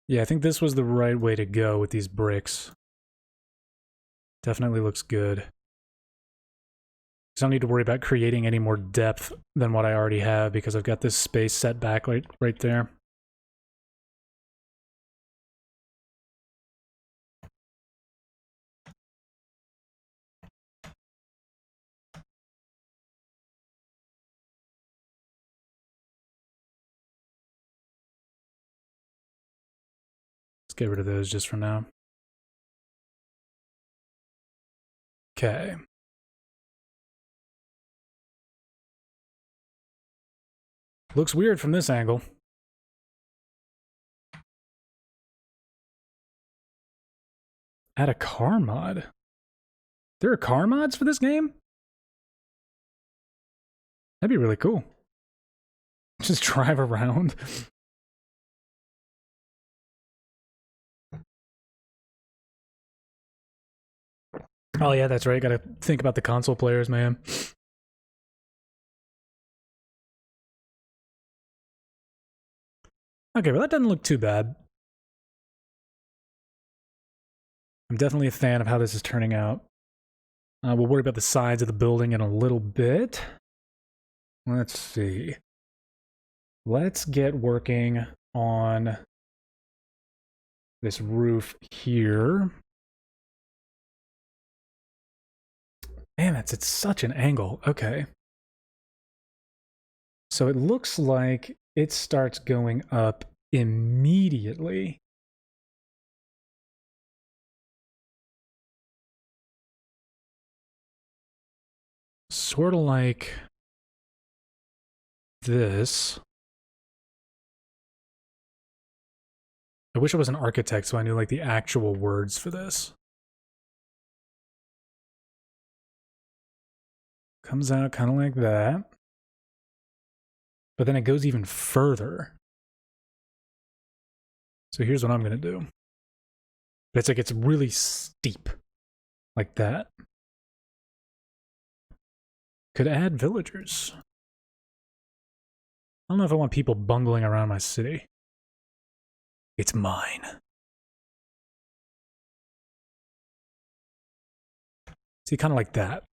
Yeah, I think this was the right way to go with these bricks. Definitely looks good. I don't need to worry about creating any more depth than what I already have because I've got this space set back right there. Let's get rid of those just for now. Okay. Looks weird from this angle. Add a car mod. There are car mods for this game? That'd be really cool. Just drive around. Oh yeah, that's right. Gotta think about the console players, man. Okay, well that doesn't look too bad. I'm definitely a fan of how this is turning out. We'll worry about the sides of the building in a little bit. Let's see. Let's get working on this roof here. Man, it's at such an angle. Okay. So it looks like it starts going up immediately. Sort of like this. I wish I was an architect so I knew like the actual words for this. Comes out kind of like that. But then it goes even further. So here's what I'm going to do. It's like it's really steep. Like that. Could add villagers. I don't know if I want people bungling around my city. It's mine. See, kind of like that.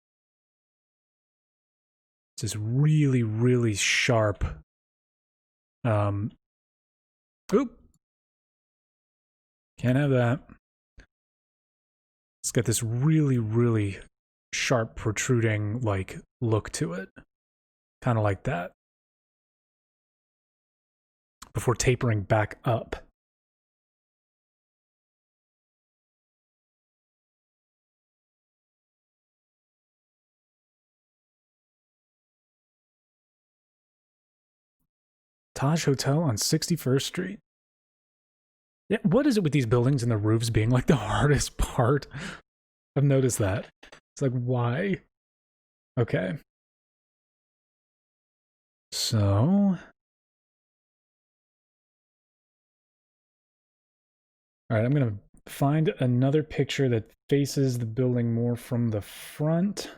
It's this really, really sharp. Oop. Can't have that. It's got this really, really sharp, protruding, like, look to it. Kind of like that. Before tapering back up. Taj Hotel on 61st Street. Yeah, what is it with these buildings and the roofs being like the hardest part? I've noticed that. It's like, why? Okay. So. Alright, I'm gonna find another picture that faces the building more from the front.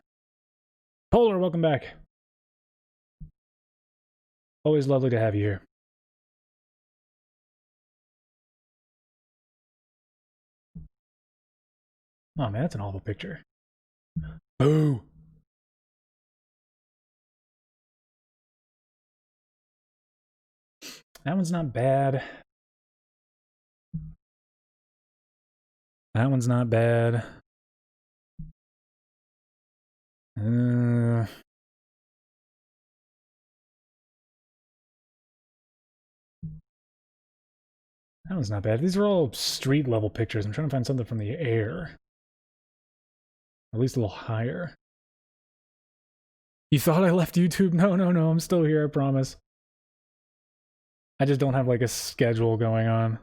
Polar, welcome back. Always lovely to have you here. Oh man, that's an awful picture. Boo! That one's not bad. That one's not bad. That one's not bad. These are all street level pictures. I'm trying to find something from the air. At least a little higher. You thought I left YouTube? No, no, no. I'm still here, I promise. I just don't have like a schedule going on.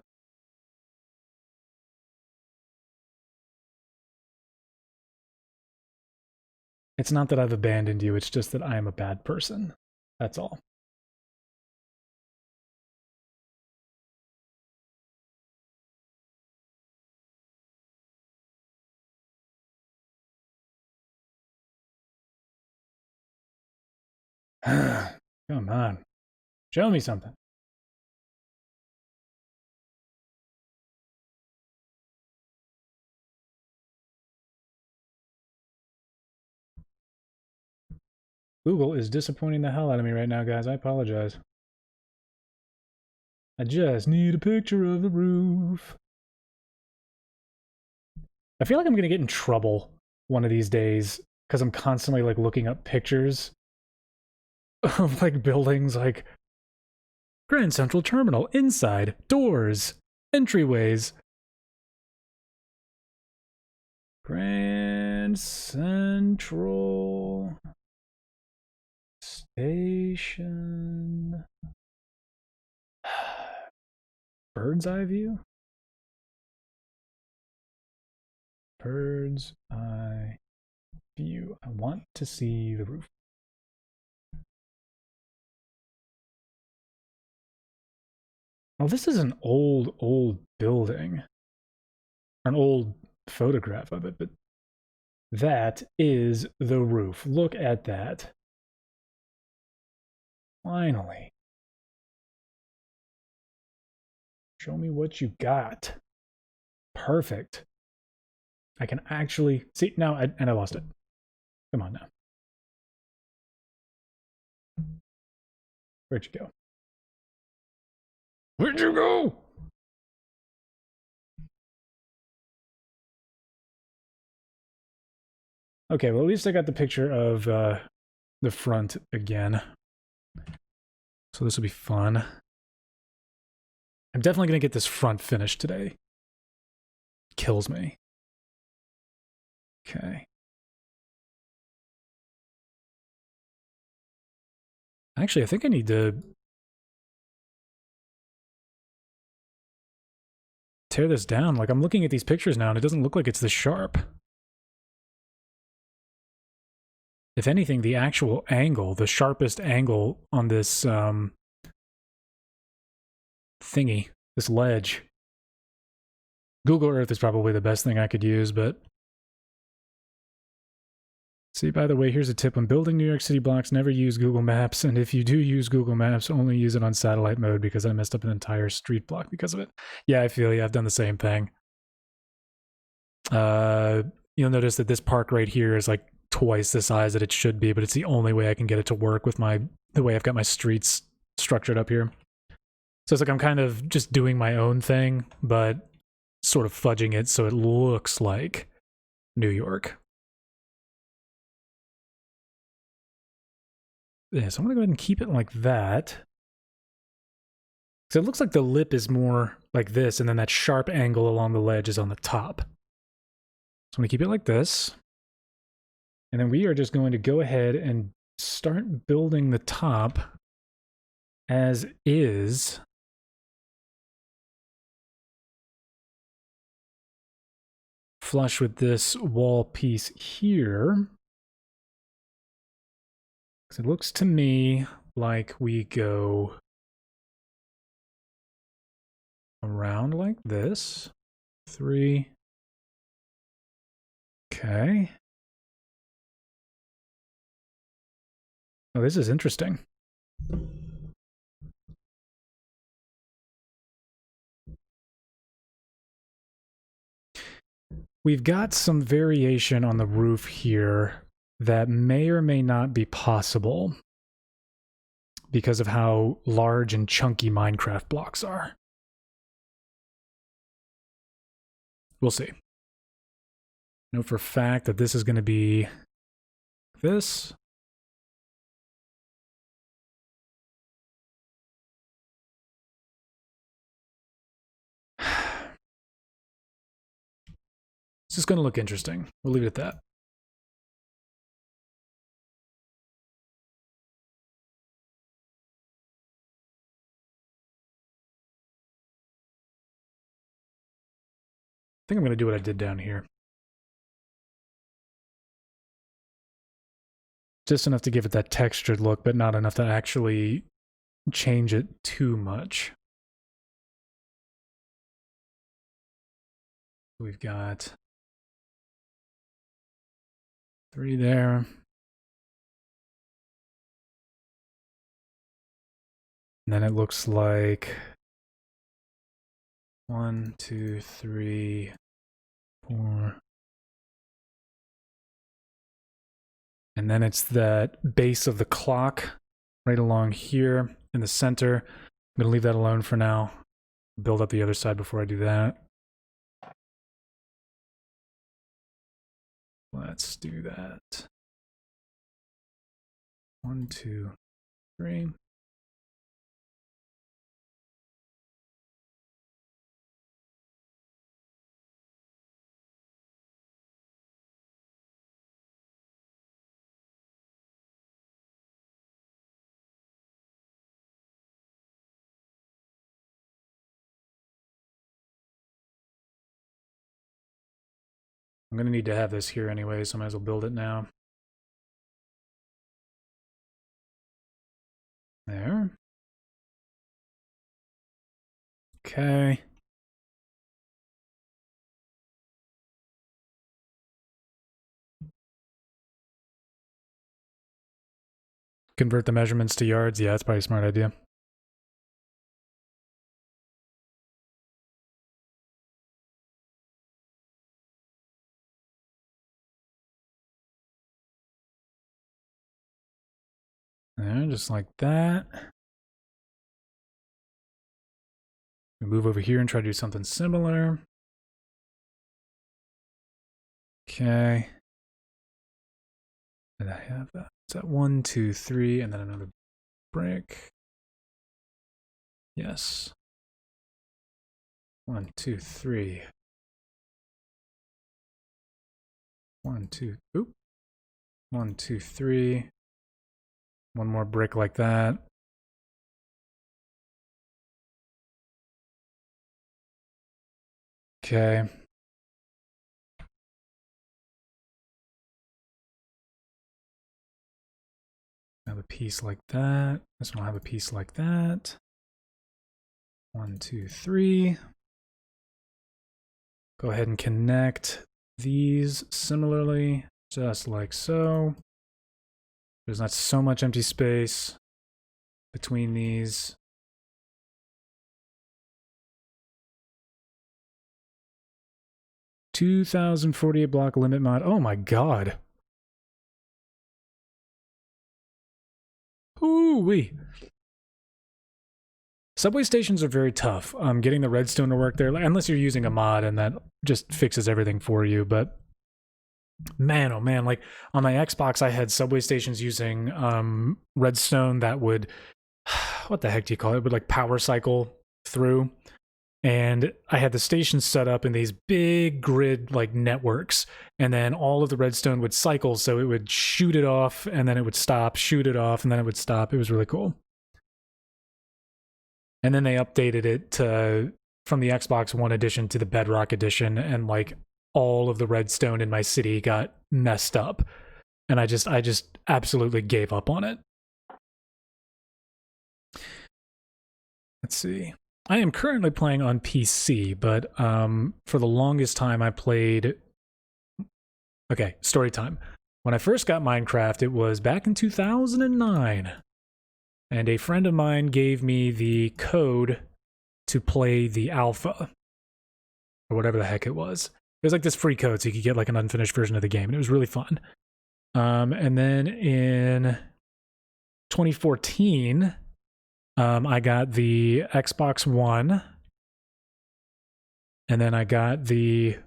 It's not that I've abandoned you, it's just that I am a bad person. That's all. Come on. Show me something. Google is disappointing the hell out of me right now, guys. I apologize. I just need a picture of the roof. I feel like I'm gonna get in trouble one of these days because I'm constantly like looking up pictures of like buildings like Grand Central Terminal, inside, doors, entryways. Grand Central Elevation. Bird's eye view? Bird's eye view. I want to see the roof. Oh, this is an old building. An old photograph of it, but that is the roof. Look at that. Finally. Show me what you got. Perfect. I can actually see now, and I lost it. Come on now. Where'd you go? Where'd you go? Okay, well, at least I got the picture of the front again. So this will be fun. I'm definitely going to get this front finished today. Kills me. Okay. Actually, I think I need to tear this down. Like, I'm looking at these pictures now, and it doesn't look like it's this sharp. If anything, the actual angle, the sharpest angle on this thingy, this ledge. Google Earth is probably the best thing I could use, but... See, by the way, here's a tip. When building New York City blocks, never use Google Maps, and if you do use Google Maps, only use it on satellite mode, because I messed up an entire street block because of it. Yeah, I feel you. I've done the same thing. You'll notice that this park right here is like twice the size that it should be, but it's the only way I can get it to work with the way I've got my streets structured up here. So it's like I'm kind of just doing my own thing, but sort of fudging it so it looks like New York. Yeah, so I'm gonna go ahead and keep it like that. So it looks like the lip is more like this, and then that sharp angle along the ledge is on the top. So I'm gonna keep it like this. And then we are just going to go ahead and start building the top as is. Flush with this wall piece here. Because it looks to me like we go around like this. 3. Okay. Oh, this is interesting. We've got some variation on the roof here that may or may not be possible because of how large and chunky Minecraft blocks are. We'll see. Know for a fact that this is going to be this. This is going to look interesting. We'll leave it at that. I think I'm going to do what I did down here. Just enough to give it that textured look, but not enough to actually change it too much. We've got 3 there. And then it looks like 1, 2, 3, 4. And then it's that base of the clock right along here in the center. I'm going to leave that alone for now. Build up the other side before I do that. Let's do that. 1, 2, 3. I'm gonna need to have this here anyway, so I might as well build it now. There. Okay. Convert the measurements to yards. Yeah, that's probably a smart idea. There, just like that. We move over here and try to do something similar. Okay. Did I have that? Is that 1, 2, 3, and then another brick? Yes. 1, 2, 3. 1, 2. Oop. 1, 2, 3. One more brick like that. Okay. Have a piece like that. This one will have a piece like that. 1, 2, 3. Go ahead and connect these similarly, just like so. There's not so much empty space between these. $2,048 block limit mod. Oh my god. Ooh-wee. Subway stations are very tough. Getting the redstone to work there, unless you're using a mod and that just fixes everything for you. But man, oh man, like on my Xbox, I had subway stations using redstone that would, what the heck do you call it? It would like power cycle through. And I had the stations set up in these big grid like networks, and then all of the redstone would cycle, so it would shoot it off, and then it would stop, shoot it off, and then it would stop. It was really cool. And then they updated it to from the Xbox One edition to the Bedrock edition, and like all of the redstone in my city got messed up, and I just absolutely gave up on it. Let's see. I am currently playing on PC, but for the longest time I played... Okay, story time. When I first got Minecraft, it was back in 2009. And a friend of mine gave me the code to play the alpha. Or whatever the heck it was. It was like this free code, so you could get like an unfinished version of the game, and it was really fun. And then in 2014... I got the Xbox One, and then I got the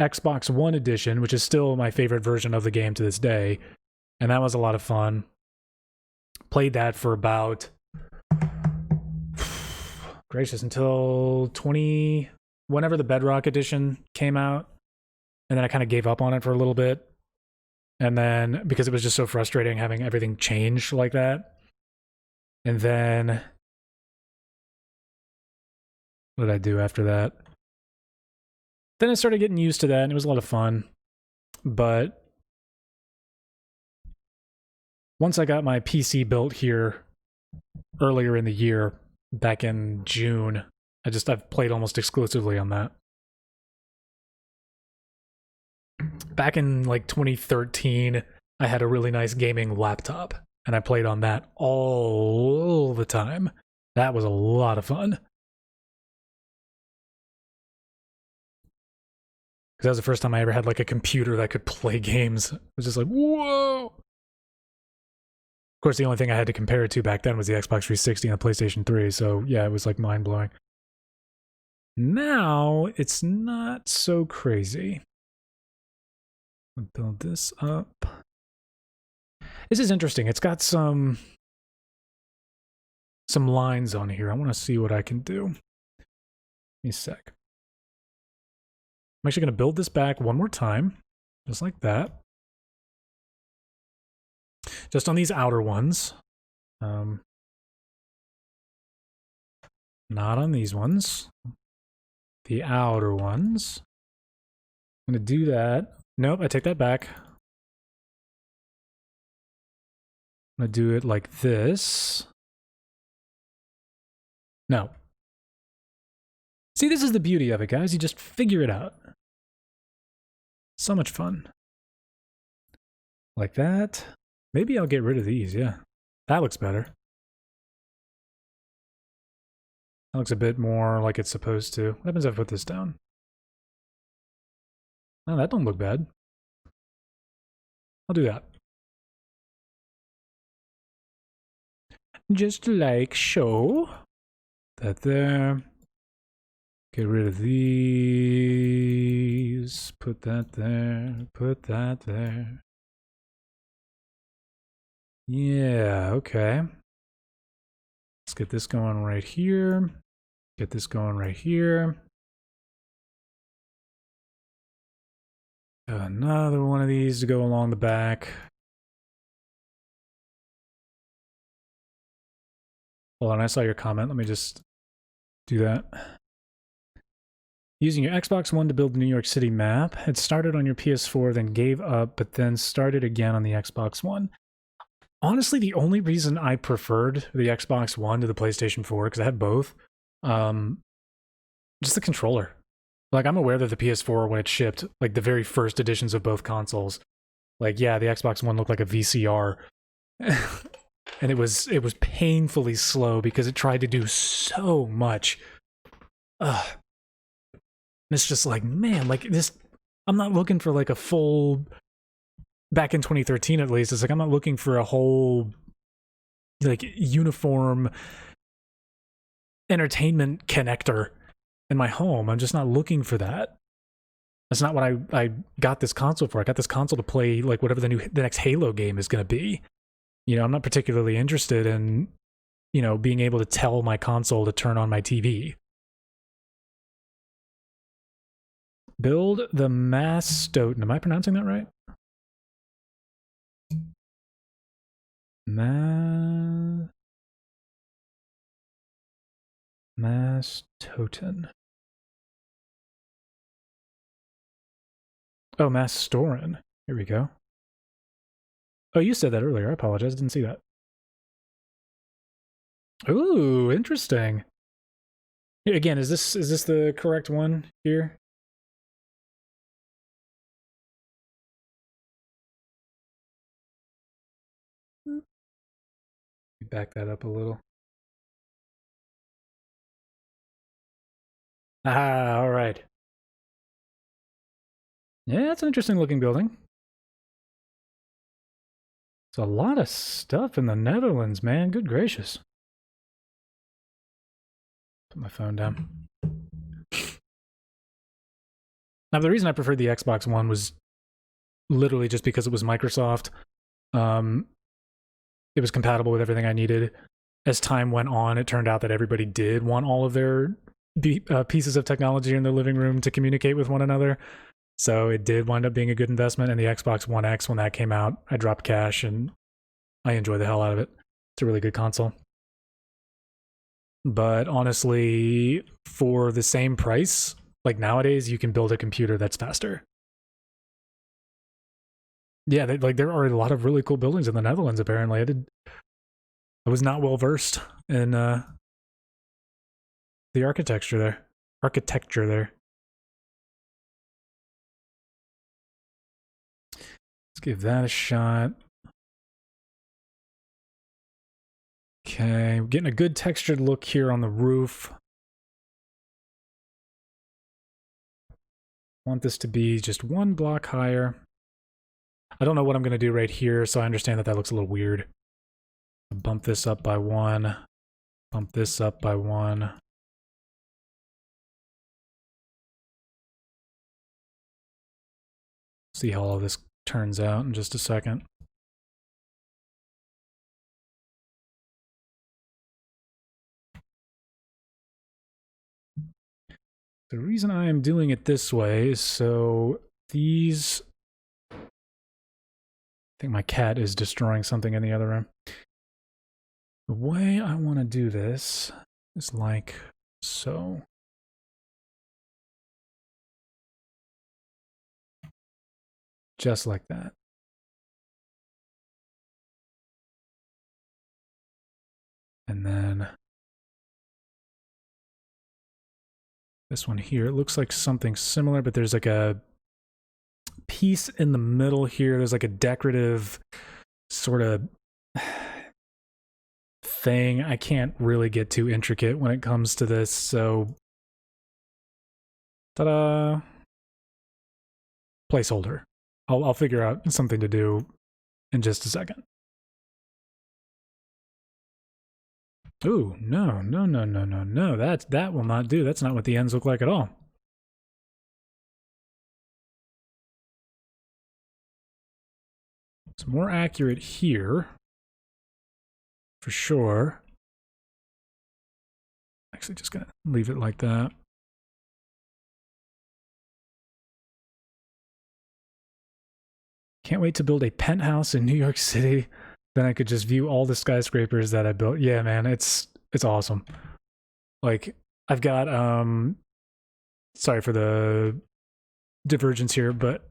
Xbox One edition, which is still my favorite version of the game to this day, and that was a lot of fun. Played that for about, gracious, until whenever the Bedrock edition came out, and then I kind of gave up on it for a little bit, and then, because it was just so frustrating having everything change like that, and then... What did I do after that? Then I started getting used to that, and it was a lot of fun. But once I got my PC built here earlier in the year, back in June, I've played almost exclusively on that. Back in like 2013, I had a really nice gaming laptop, and I played on that all the time. That was a lot of fun. Because that was the first time I ever had like a computer that could play games. It was just like, whoa! Of course, the only thing I had to compare it to back then was the Xbox 360 and the PlayStation 3, so yeah, it was like mind-blowing. Now, it's not so crazy. I'll build this up. This is interesting. It's got some lines on here. I want to see what I can do. Give me a sec. I'm actually going to build this back one more time, just like that. Just on these outer ones. Not on these ones. The outer ones. I'm going to do that. Nope, I take that back. I'm gonna do it like this. No. See, this is the beauty of it, guys. You just figure it out. So much fun. Like that. Maybe I'll get rid of these, yeah. That looks better. That looks a bit more like it's supposed to. What happens if I put this down? Oh, that don't look bad. I'll do that. Just like so. That there. Get rid of these. Put that there. Put that there. Yeah, okay. Let's get this going right here. Get this going right here. Another one of these to go along the back. Hold on, I saw your comment. Let me just do that. Using your Xbox One to build the New York City map. It started on your PS4, then gave up, but then started again on the Xbox One. Honestly, the only reason I preferred the Xbox One to the PlayStation 4, because I had both, just the controller. Like, I'm aware that the PS4, when it shipped, like the very first editions of both consoles, like, yeah, the Xbox One looked like a VCR. And it was painfully slow because it tried to do so much. And it's just like, man, like this, I'm not looking for like a full, back in 2013 at least, it's like I'm not looking for a whole like uniform entertainment connector in my home. I'm just not looking for that. That's not what I got this console for. I got this console to play like whatever the next Halo game is going to be. You know, I'm not particularly interested in, you know, being able to tell my console to turn on my TV. Build the Mastoten. Am I pronouncing that right? Mastoten. Oh, Mastorin. Here we go. Oh, you said that earlier. I apologize. Didn't see that. Ooh, interesting. Again, is this the correct one here? Back that up a little. Ah, all right. Yeah, it's an interesting looking building. It's a lot of stuff in the Netherlands, man. Good gracious. Put my phone down. Now, the reason I preferred the Xbox One was literally just because it was Microsoft. It was compatible with everything I needed. As time went on, it turned out that everybody did want all of their pieces of technology in their living room to communicate with one another. So it did wind up being a good investment. And the Xbox One X, when that came out, I dropped cash and I enjoy the hell out of it. It's a really good console. But honestly, for the same price, like nowadays, you can build a computer that's faster. Yeah, like there are a lot of really cool buildings in the Netherlands. Apparently, I was not well versed in the architecture there. Let's give that a shot. Okay, we're getting a good textured look here on the roof. Want this to be just one block higher. I don't know what I'm going to do right here, so I understand that that looks a little weird. Bump this up by one. Bump this up by one. See how all this turns out in just a second. The reason I am doing it this way is so these... I think my cat is destroying something in the other room. The way I want to do this is like so. Just like that. And then this one here, it looks like something similar, but there's like a piece in the middle here. There's like a decorative sort of thing. I can't really get too intricate when it comes to this, so ta-da! Placeholder. I'll figure out something to do in just a second. Ooh, no. That will not do. That's not what the ends look like at all. It's more accurate here, for sure. Actually, just gonna leave it like that. Can't wait to build a penthouse in New York City. Then I could just view all the skyscrapers that I built. Yeah, man, it's awesome. Like, I've got sorry for the divergence here, but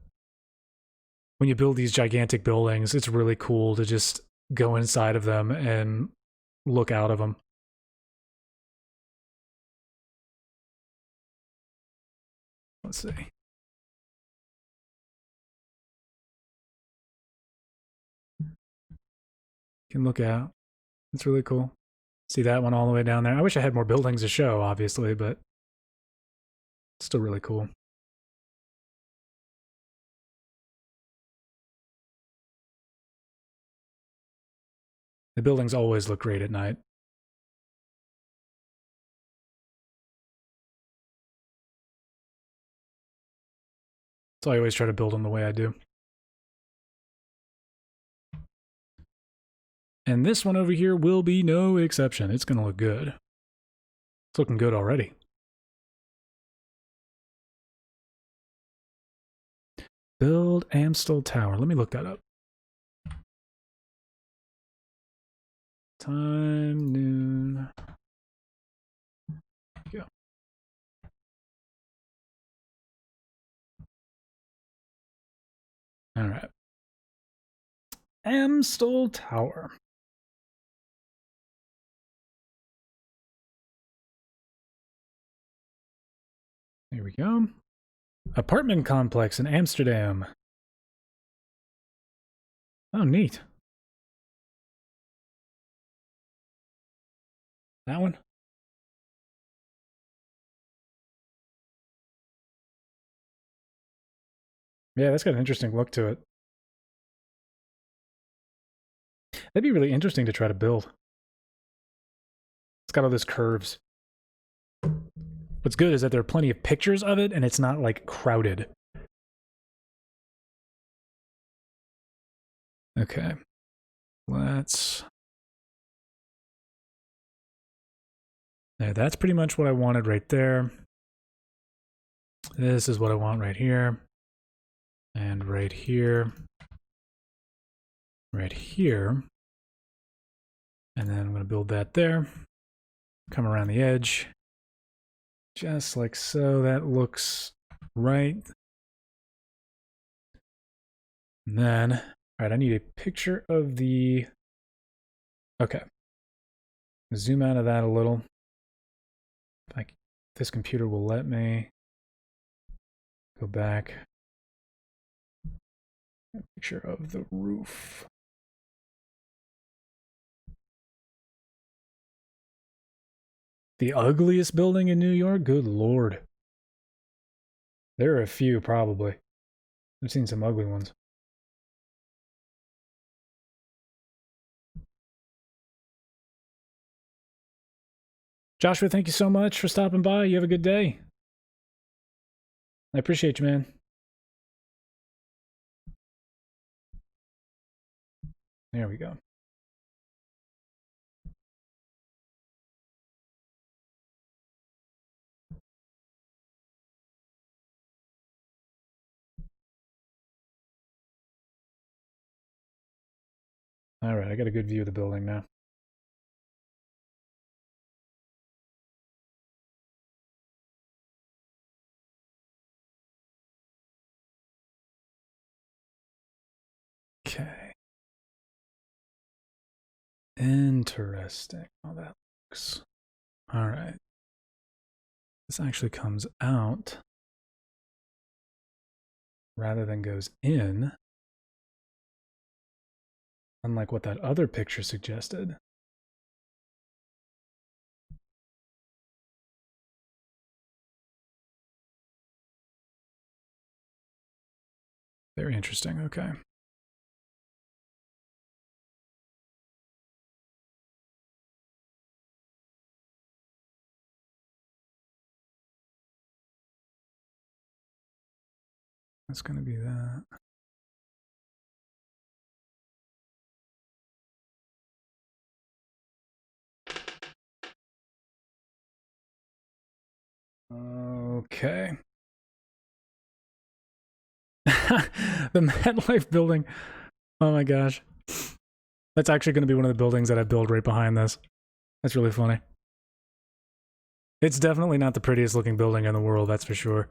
when you build these gigantic buildings, it's really cool to just go inside of them and look out of them. Let's see. You can look out. It's really cool. See that one all the way down there. I wish I had more buildings to show, obviously, but it's still really cool. The buildings always look great at night. So I always try to build them the way I do. And this one over here will be no exception. It's going to look good. It's looking good already. Build Amstell Tower. Let me look that up. Time, noon. Go. All right. Amstell Tower. There we go. Apartment complex in Amsterdam. Oh, neat. That one? Yeah, that's got an interesting look to it. That'd be really interesting to try to build. It's got all those curves. What's good is that there are plenty of pictures of it, and it's not, like, crowded. Okay. Let's... There, that's pretty much what I wanted right there. This is what I want right here. And right here. Right here. And then I'm going to build that there. Come around the edge. Just like so. That looks right. And then, all right, I need a picture of the... Okay. Zoom out of that a little. Like, this computer will let me go back. A picture of the roof. The ugliest building in New York? Good lord. There are a few, probably. I've seen some ugly ones. Joshua, thank you so much for stopping by. You have a good day. I appreciate you, man. There we go. All right, I got a good view of the building now. Okay. Interesting how that looks. All right. This actually comes out rather than goes in, unlike what that other picture suggested. Very interesting. Okay. That's going to be that. Okay. The MetLife building. Oh my gosh. That's actually going to be one of the buildings that I build right behind this. That's really funny. It's definitely not the prettiest looking building in the world, that's for sure.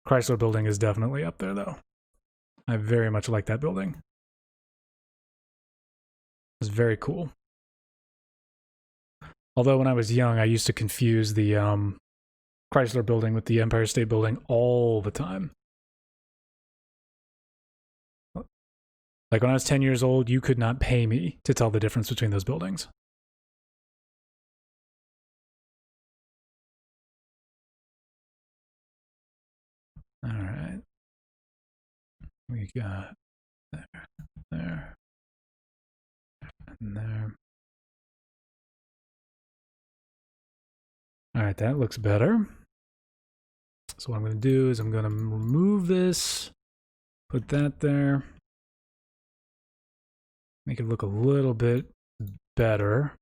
Chrysler building is definitely up there, though. I very much like that building. It's very cool. Although when I was young, I used to confuse the Chrysler building with the Empire State Building all the time. Like when I was 10 years old, you could not pay me to tell the difference between those buildings. All right. We got there, and there. All right, that looks better. So what I'm going to do is I'm going to remove this, put that there, make it look a little bit better.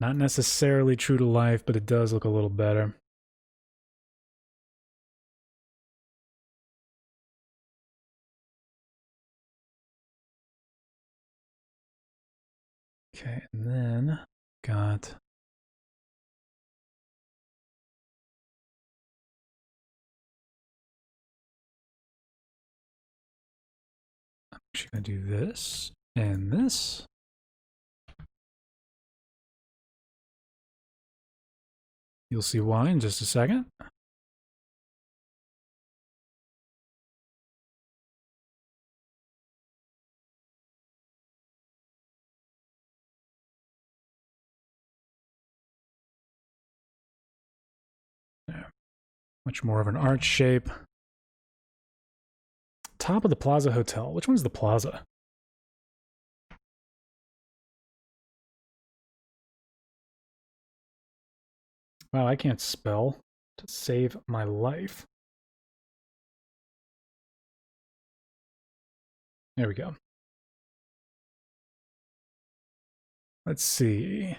Not necessarily true to life, but it does look a little better. Okay, and then got I'm actually going to do this and this. You'll see why in just a second. There. Much more of an arch shape. Top of the Plaza Hotel. Which one's the Plaza? Wow, I can't spell to save my life. There we go. Let's see.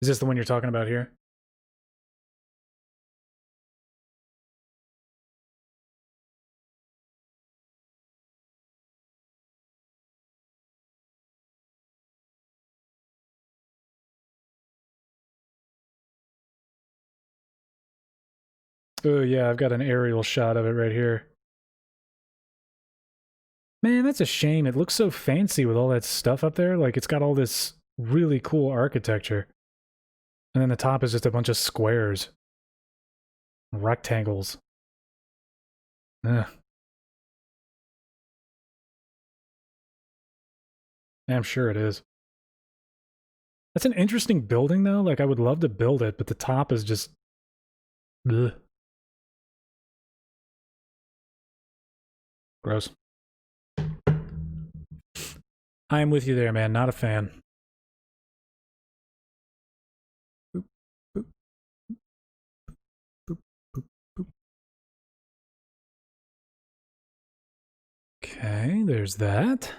Is this the one you're talking about here? Oh yeah, I've got an aerial shot of it right here. Man, that's a shame. It looks so fancy with all that stuff up there. Like, it's got all this really cool architecture. And then the top is just a bunch of squares. Rectangles. Ugh. I'm sure it is. That's an interesting building, though. Like, I would love to build it, but the top is just... Ugh. Gross. I am with you there, man. Not a fan. Boop, boop, boop, boop, boop. Okay, there's that.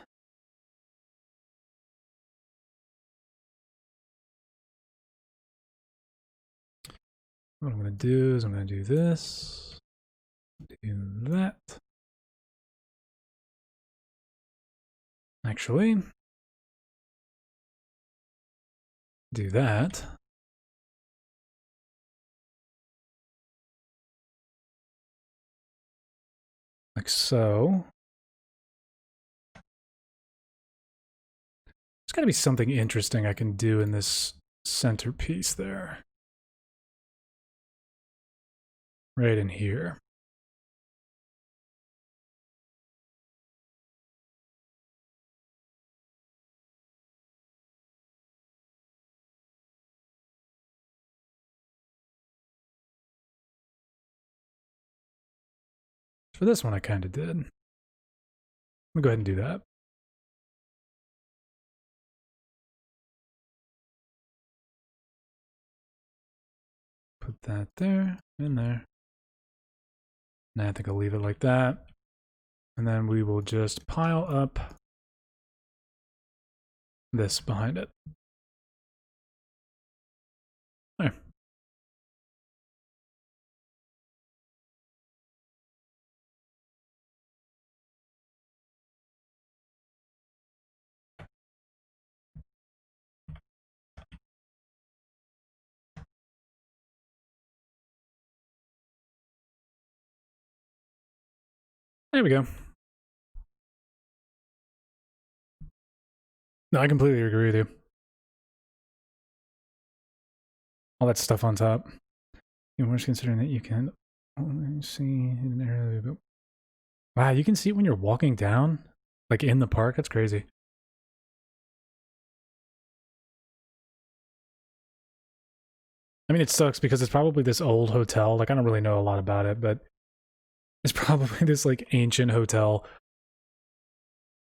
What I'm going to do is I'm going to do this. Do that. Actually, Do that. Like so. There's got to be something interesting I can do in this centerpiece there. Right in here. For this one, I kind of did. I'm gonna go ahead and do that. Put that there, in there. And I think I'll leave it like that. And then we will just pile up this behind it. There. There we go. No, I completely agree with you. All that stuff on top. You know, considering that you can only see an area. Wow, you can see it when you're walking down, like in the park. That's crazy. I mean, it sucks because it's probably this old hotel. Like, I don't really know a lot about it, but it's probably this like ancient hotel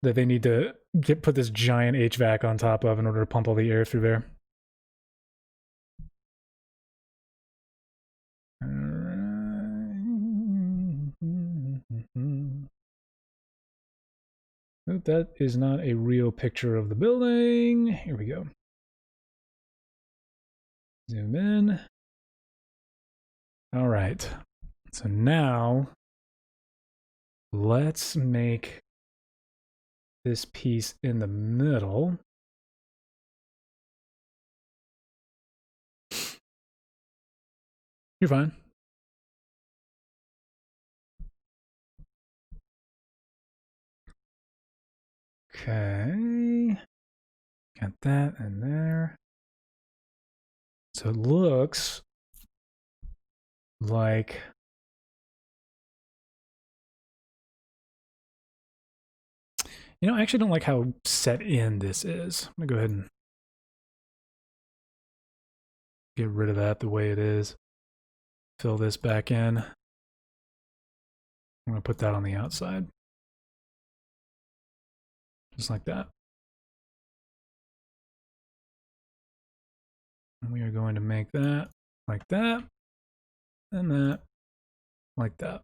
that they need to put this giant HVAC on top of in order to pump all the air through there. Nope, that is not a real picture of the building. Here we go. Zoom in. All right. So now let's make this piece in the middle. You're fine. Okay. Got that in there. So it looks like I actually don't like how set in this is. I'm gonna go ahead and get rid of that the way it is. Fill this back in. I'm gonna put that on the outside. Just like that. And we are going to make that like that, and that like that.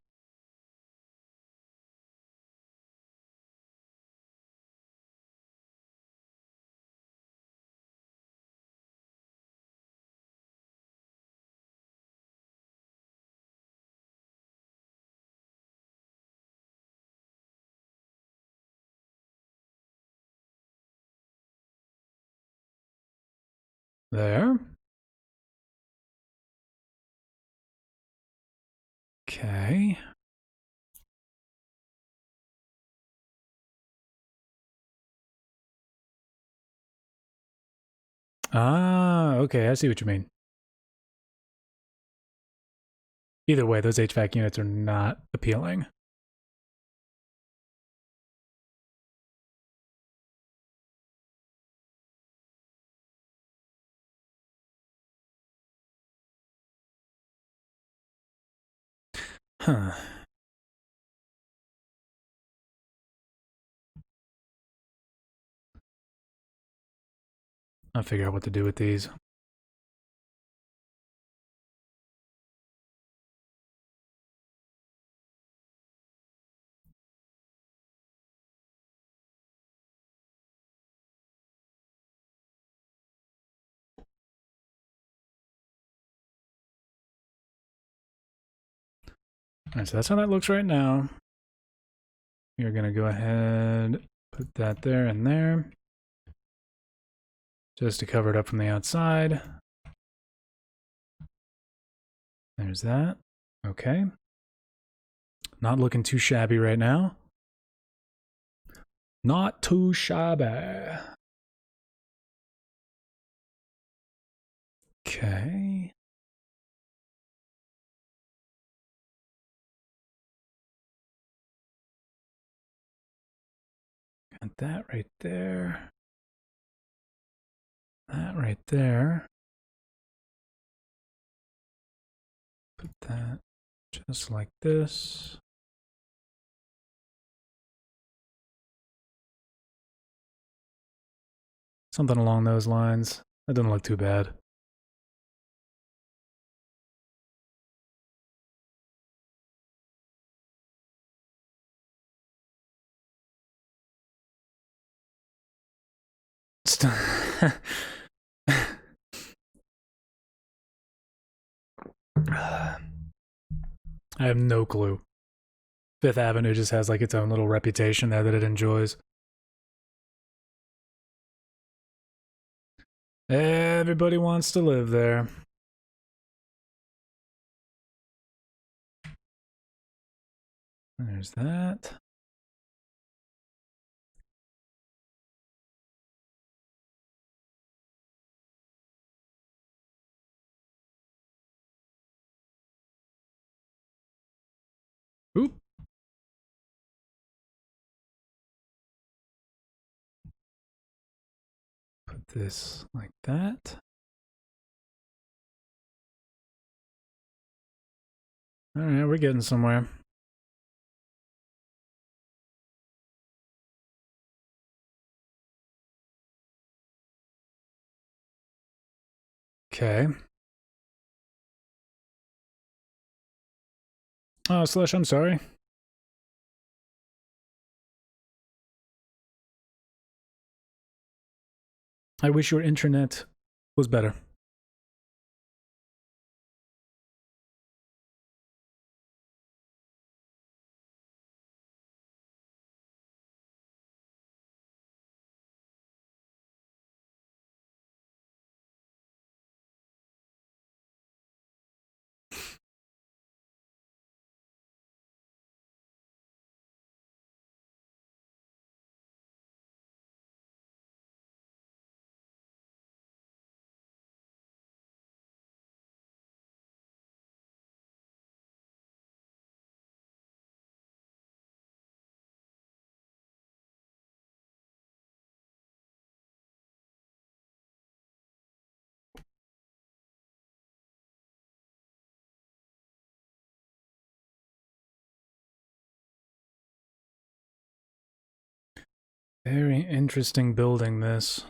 There. Okay. Ah, okay, I see what you mean. Either way, those HVAC units are not appealing. Huh. I'll figure out what to do with these. All right, so that's how that looks right now. We're gonna go ahead, put that there and there. just to cover it up from the outside. There's that. Okay. Not looking too shabby right now. Not too shabby. Okay. Got that right there. That right there. Put that just like this. Something along those lines. That doesn't look too bad. I have no clue. Fifth Avenue just has like its own little reputation there that it enjoys. Everybody wants to live there. There's that. Oop. Put this like that. All right, we're getting somewhere. Okay. Oh, Slush, I'm sorry. I wish your internet was better. Very interesting building, this.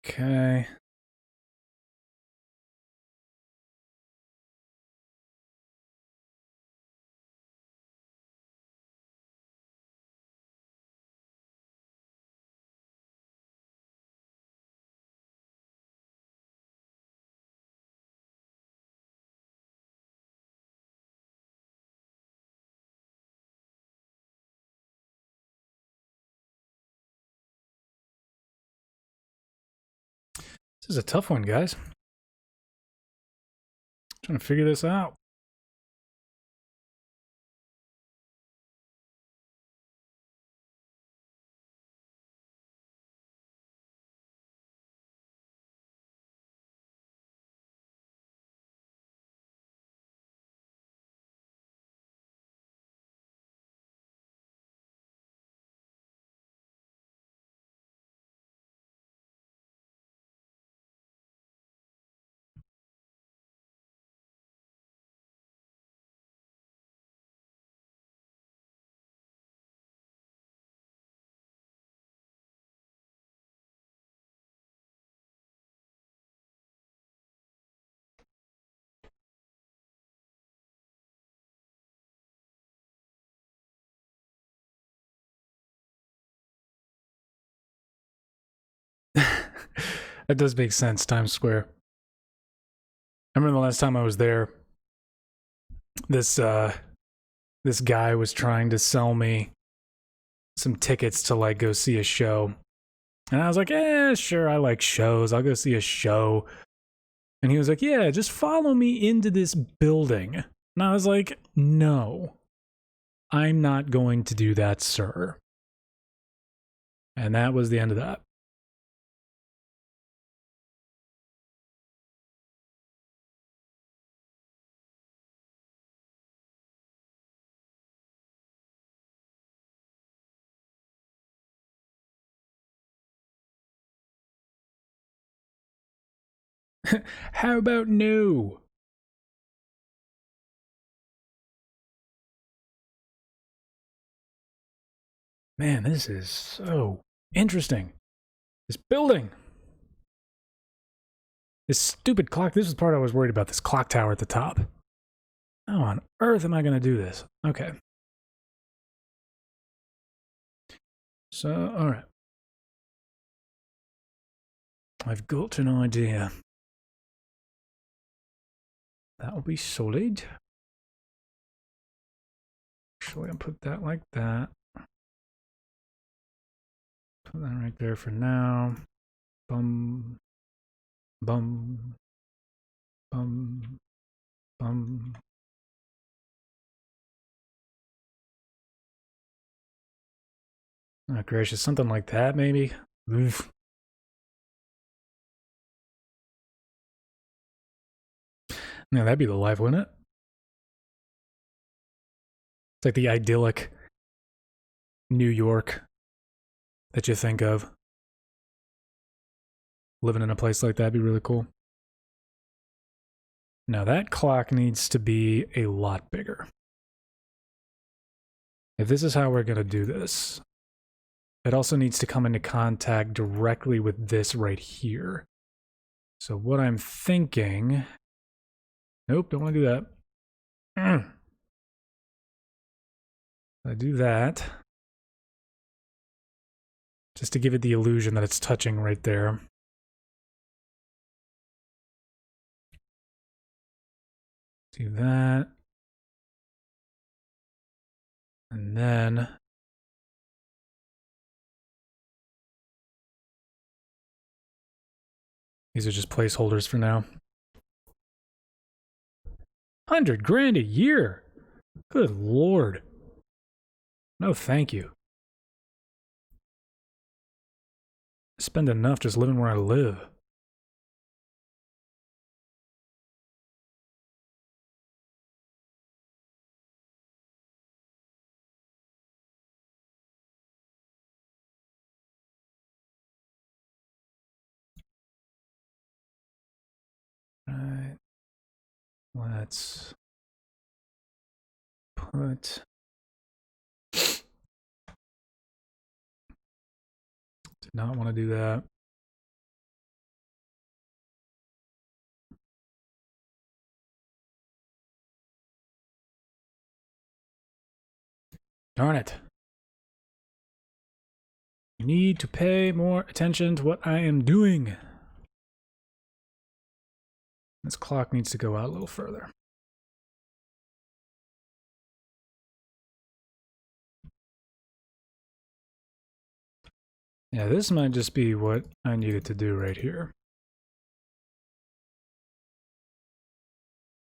Okay. This is a tough one, guys. Trying to figure this out. That does make sense, Times Square. I remember the last time I was there, this guy was trying to sell me some tickets to like go see a show. And I was like, sure, I like shows. I'll go see a show. And he was like, yeah, just follow me into this building. And I was like, no, I'm not going to do that, sir. And that was the end of that. How about no? Man, this is so interesting. This building. This stupid clock. This is the part I was worried about, this clock tower at the top. How on earth am I going to do this? Okay. So, alright. I've got an idea. That'll be solid. Actually, I'll put that like that. Put that right there for now. Bum. Bum. Bum. Bum. Oh, gracious. Something like that, maybe? Oof. Yeah, that'd be the life, wouldn't it? It's like the idyllic New York that you think of. Living in a place like that'd be really cool. Now that clock needs to be a lot bigger. If this is how we're going to do this, it also needs to come into contact directly with this right here. So what I'm thinking... Nope, don't want to do that. I do that. Just to give it the illusion that it's touching right there. Do that. And then... These are just placeholders for now. 100 grand a year. Good lord. No, thank you. I spend enough just living where I live. Right. Let's put... Did not want to do that. Darn it. You need to pay more attention to what I am doing. This clock needs to go out a little further. Yeah, this might just be what I needed to do right here.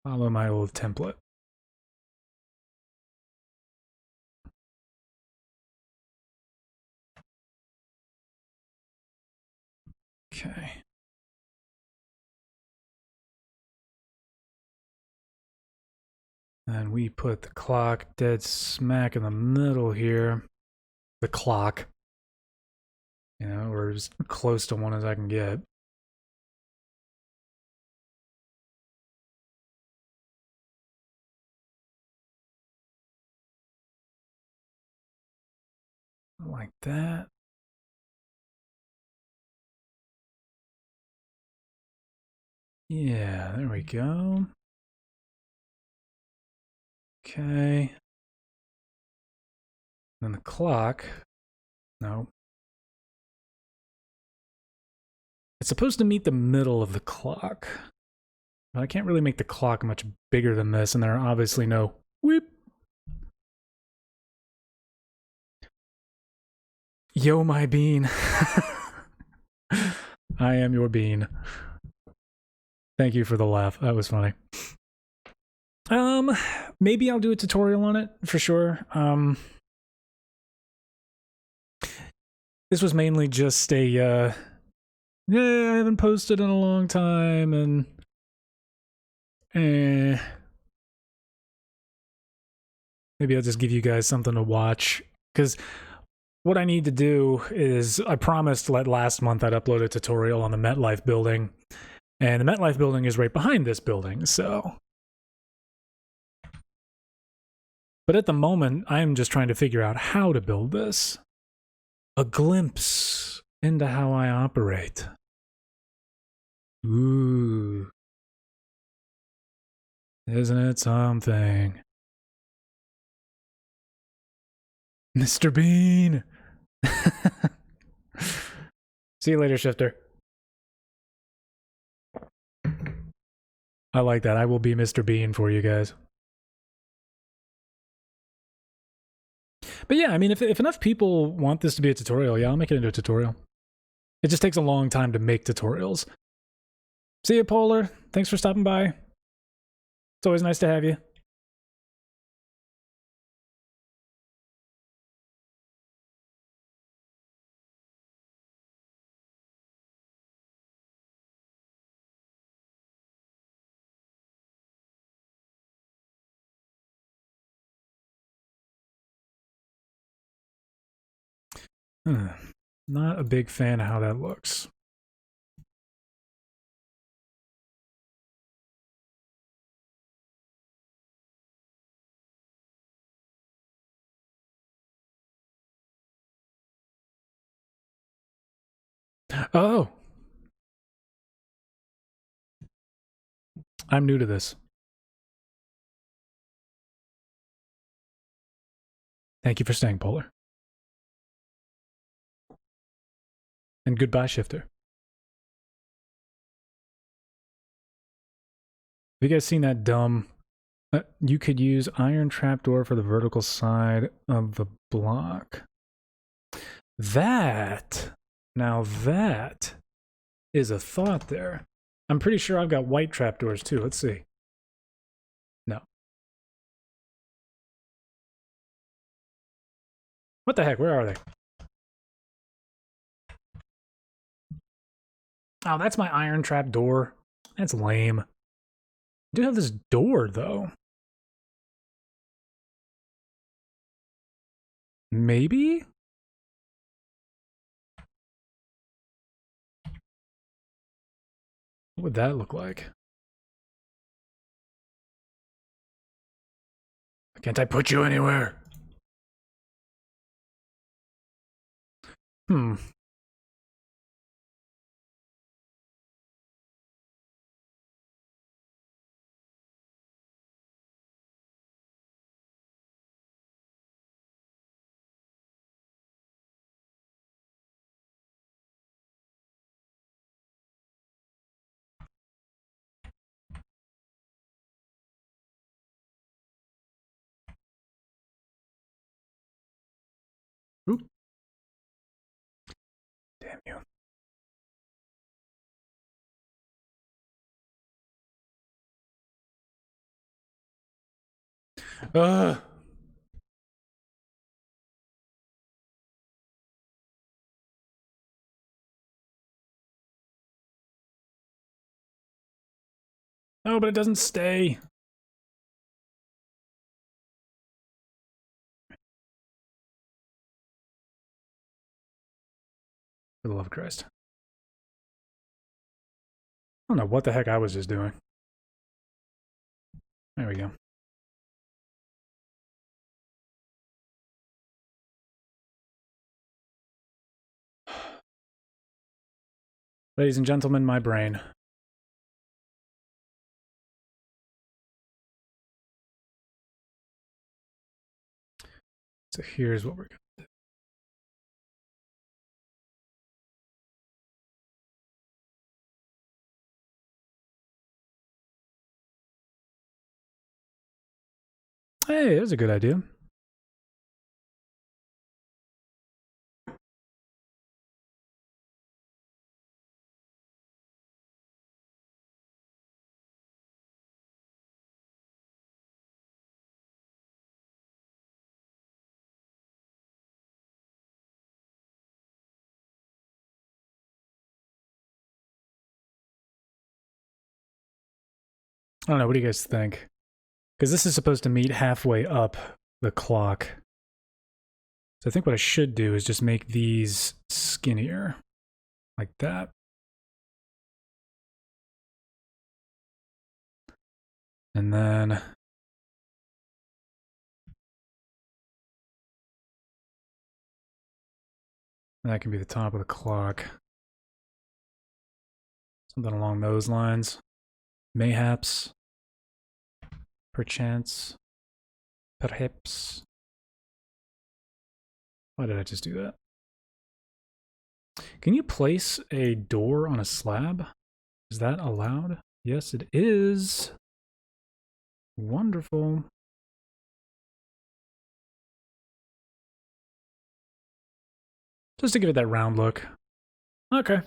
Follow my old template. Okay. And we put the clock dead smack in the middle here. The clock. You know, or as close to one as I can get. Like that. Yeah, there we go. Okay. Then the clock. No. It's supposed to meet the middle of the clock. But I can't really make the clock much bigger than this, and there are obviously no whip. Yo, my bean. I am your bean. Thank you for the laugh. That was funny. Maybe I'll do a tutorial on it for sure. This was mainly just a yeah, I haven't posted in a long time, and maybe I'll just give you guys something to watch, because what I need to do is, I promised last month I'd upload a tutorial on the MetLife building, and the MetLife building is right behind this building, so. But at the moment, I am just trying to figure out how to build this. A glimpse into how I operate. Ooh. Isn't it something? Mr. Bean! See you later, Shifter. I like that. I will be Mr. Bean for you guys. But yeah, I mean, if enough people want this to be a tutorial, yeah, I'll make it into a tutorial. It just takes a long time to make tutorials. See you, Polar. Thanks for stopping by. It's always nice to have you. Not a big fan of how that looks. Oh! I'm new to this. Thank you for staying, Polar. And goodbye, Shifter. Have you guys seen that dumb... you could use iron trapdoor for the vertical side of the block. That... Now that is a thought there. I'm pretty sure I've got white trapdoors too. Let's see. No. What the heck? Where are they? Oh, that's my iron trap door. That's lame. I do have this door, though. Maybe? What would that look like? Can't I put you anywhere? Hmm. Oop. Damn you. Ugh. Oh, but it doesn't stay. For the love of Christ. I don't know what the heck I was just doing. There we go. Ladies and gentlemen, my brain. So here's what we're going to do. Hey, that's a good idea. I don't know, what do you guys think? Because this is supposed to meet halfway up the clock. So I think what I should do is just make these skinnier, like that. And then that can be the top of the clock. Something along those lines. Mayhaps. Perchance. Perhaps. Why did I just do that? Can you place a door on a slab? Is that allowed? Yes, it is. Wonderful. Just to give it that round look. Okay.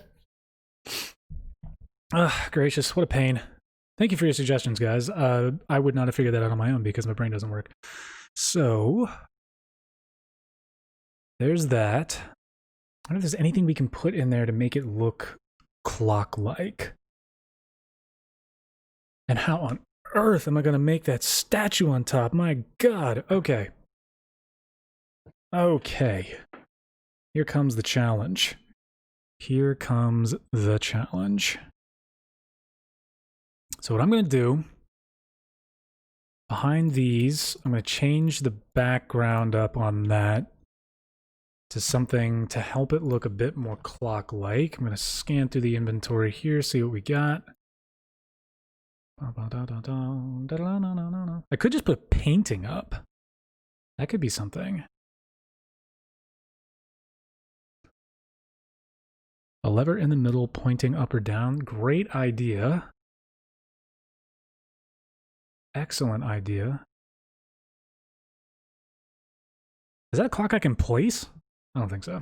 Ugh, gracious, what a pain. Thank you for your suggestions, guys. I would not have figured that out on my own because my brain doesn't work. So, there's that. I wonder if there's anything we can put in there to make it look clock-like. And how on earth am I going to make that statue on top? My god. Okay. Okay. Here comes the challenge. Here comes the challenge. So what I'm going to do, behind these, I'm going to change the background up on that to something to help it look a bit more clock-like. I'm going to scan through the inventory here, see what we got. I could just put painting up. That could be something. A lever in the middle pointing up or down. Great idea. Excellent idea. Is that a clock I can place? I don't think so.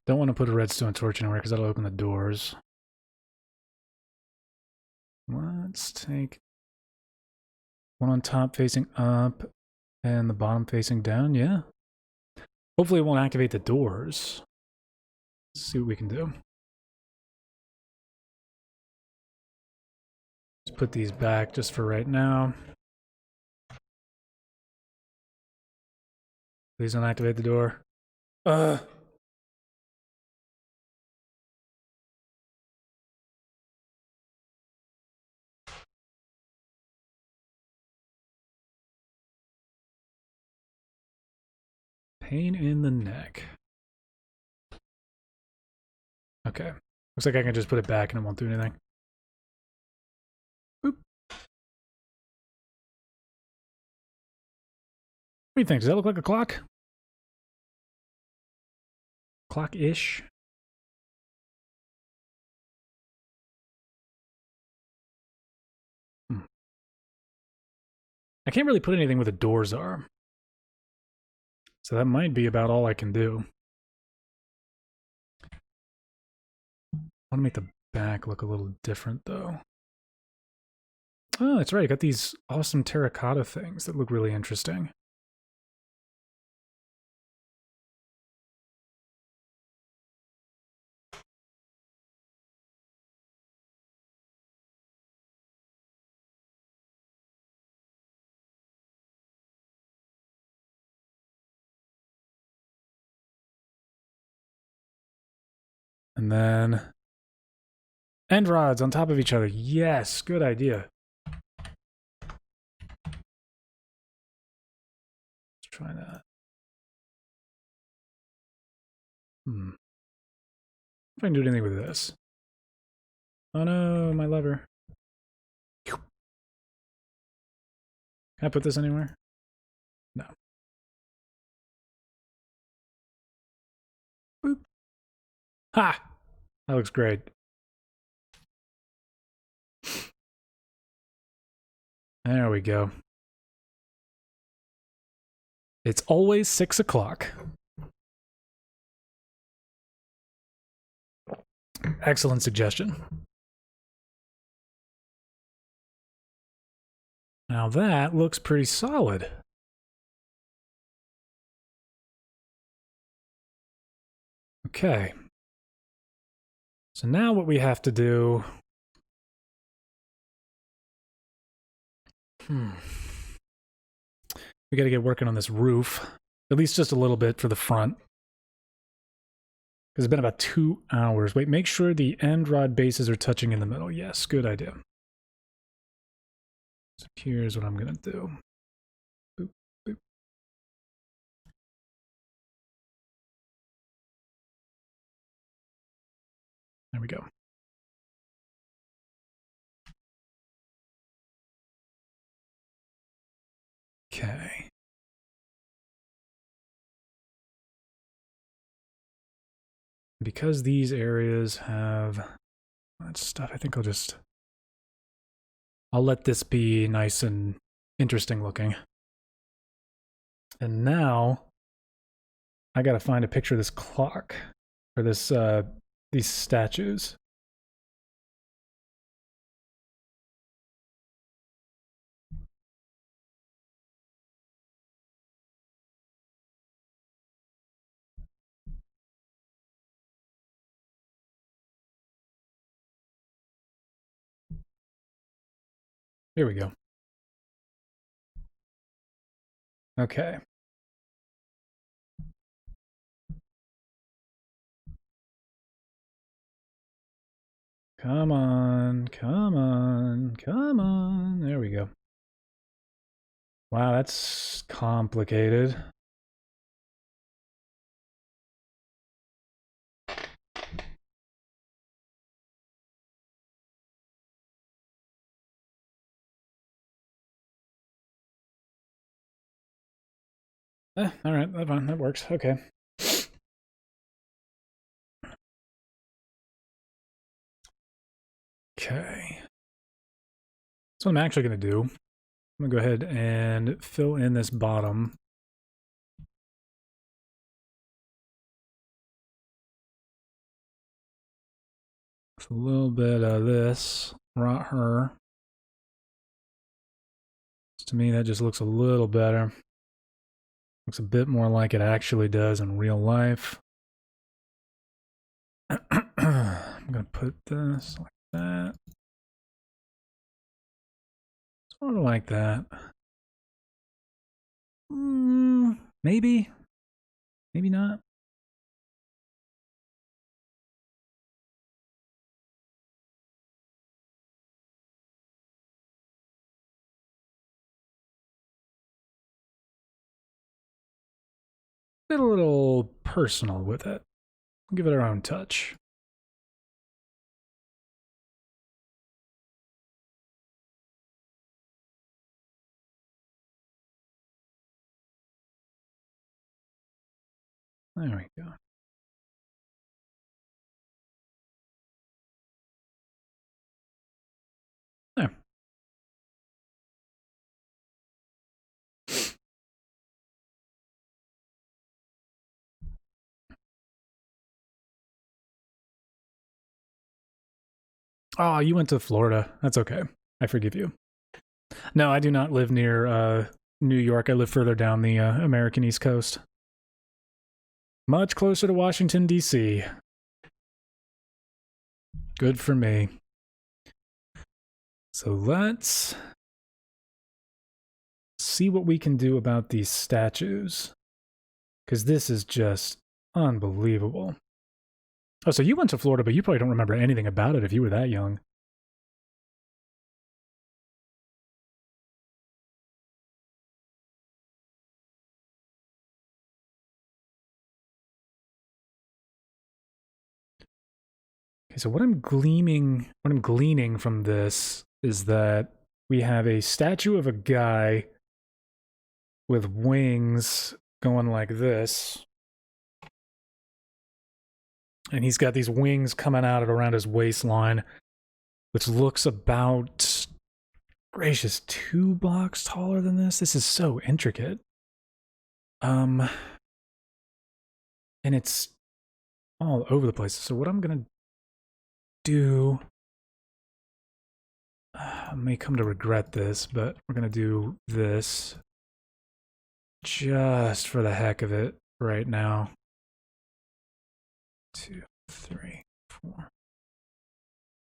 Don't want to put a redstone torch anywhere because that'll open the doors. Let's take one on top facing up and the bottom facing down, yeah. Hopefully it won't activate the doors. Let's see what we can do. Let's put these back just for right now. Please don't activate the door. Pain in the neck. Okay. Looks like I can just put it back and it won't do anything. Boop. What do you think? Does that look like a clock? Clock-ish? I can't really put anything where the doors are. So that might be about all I can do. I want to make the back look a little different, though. Oh, that's right. I got these awesome terracotta things that look really interesting. And then end rods on top of each other. Yes, good idea. try that. If I can do anything with this. Oh no, my lever. Can I put this anywhere? No. Boop. Ha! That looks great. There we go. It's always 6 o'clock. Excellent suggestion. Now that looks pretty solid. Okay. So now what we have to do... We gotta get working on this roof. At least just a little bit for the front. Because it's been about 2 hours. Wait, make sure the end rod bases are touching in the middle. Yes, good idea. So here's what I'm gonna do. Boop, boop. There we go. Okay. Because these areas have that stuff, I think I'll let this be nice and interesting looking. And now I gotta find a picture of this clock or this these statues. Here we go. Okay. Come on, come on, come on. There we go. Wow, that's complicated. All right, that's fine. That works. Okay. Okay. So what I'm actually going to do, I'm going to go ahead and fill in this bottom. With a little bit of this, rot her. To me, that just looks a little better. Looks a bit more like it actually does in real life. I'm going to put this like that. Sort of like that. Maybe. Maybe not. Get a little personal with it. Give it our own touch. There we go. There. Oh, you went to Florida. That's okay. I forgive you. No, I do not live near New York. I live further down the American East Coast. Much closer to Washington, D.C. Good for me. So let's see what we can do about these statues. Because this is just unbelievable. Oh, so you went to Florida, but you probably don't remember anything about it if you were that young. so what I'm gleaning from this is that we have a statue of a guy with wings going like this. And he's got these wings coming out at around his waistline, which looks about, gracious, 2 blocks taller than this. This is so intricate. And it's all over the place. So what I'm gonna do, I may come to regret this, but we're gonna do this just for the heck of it right now. 2, 3, 4.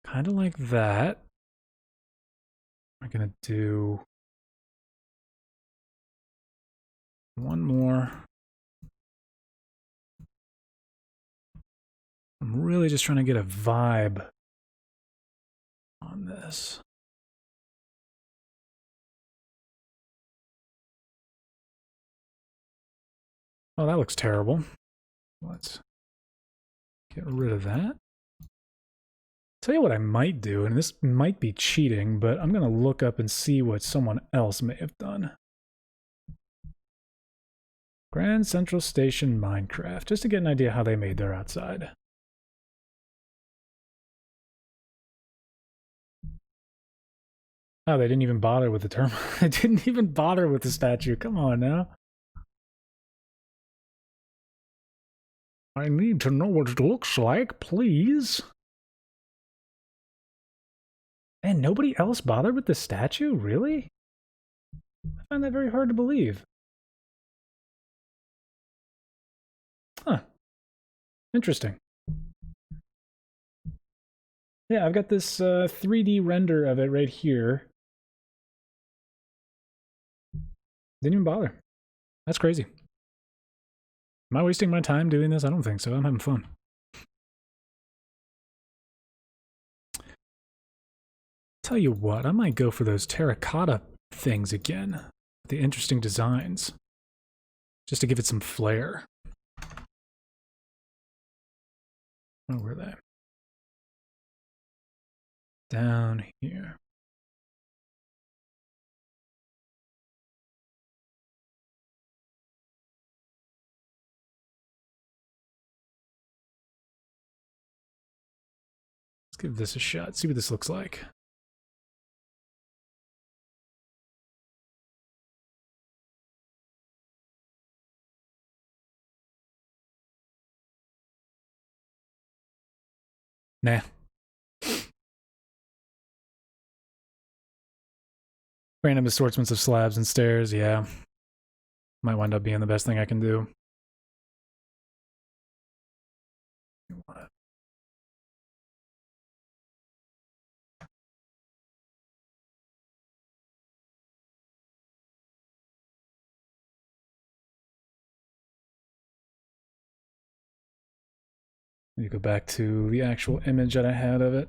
Kind of like that. I'm gonna do one more. I'm really just trying to get a vibe on this. Oh, that looks terrible. Let's get rid of that. Tell you what I might do, and this might be cheating, but I'm going to look up and see what someone else may have done. Grand Central Station Minecraft, just to get an idea how they made their outside. Oh, they didn't even bother with the terminal. They didn't even bother with the statue. Come on now. I need to know what it looks like, please. And nobody else bothered with the statue? Really? I find that very hard to believe. Huh. Interesting. Yeah, I've got this 3D render of it right here. Didn't even bother. That's crazy. Am I wasting my time doing this? I don't think so. I'm having fun. Tell you what, I might go for those terracotta things again. The interesting designs. Just to give it some flair. Oh, where are they? Down here. Let's give this a shot, see what this looks like. Nah. Random assortments of slabs and stairs, yeah. Might wind up being the best thing I can do. Let me go back to the actual image that I had of it.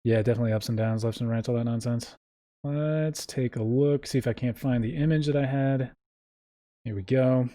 Yeah, definitely ups and downs, lefts and rights, all that nonsense. Let's take a look, see if I can't find the image that I had. Here we go.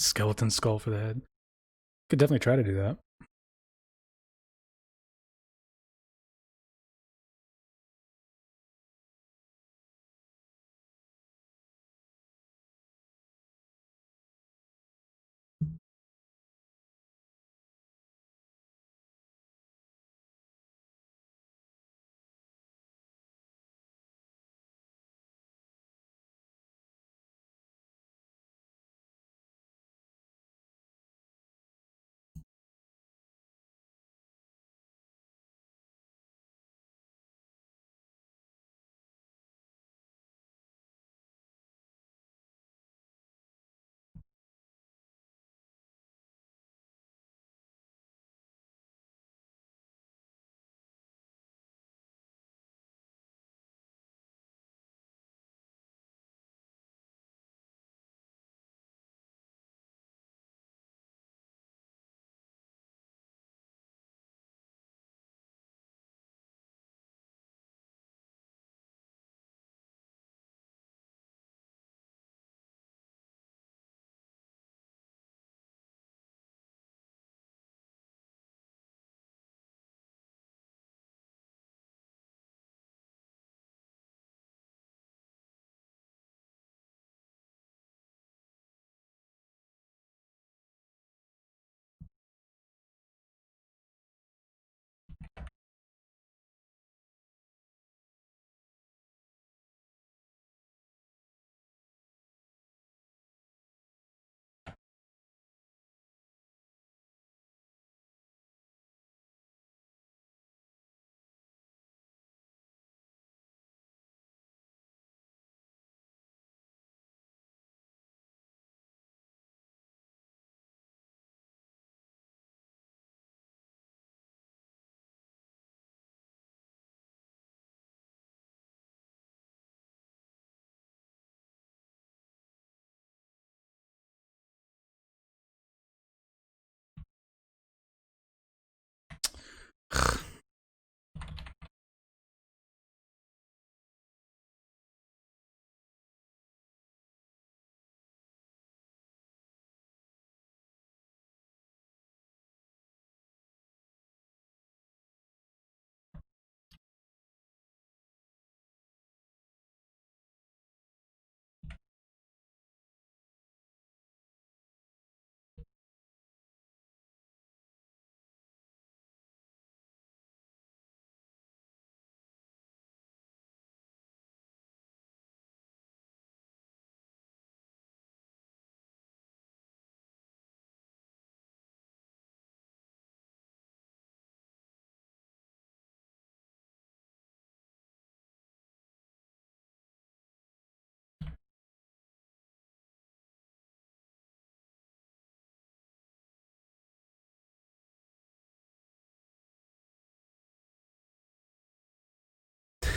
Skeleton skull for the head. Could definitely try to do that.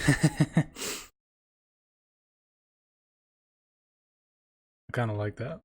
I kind of like that.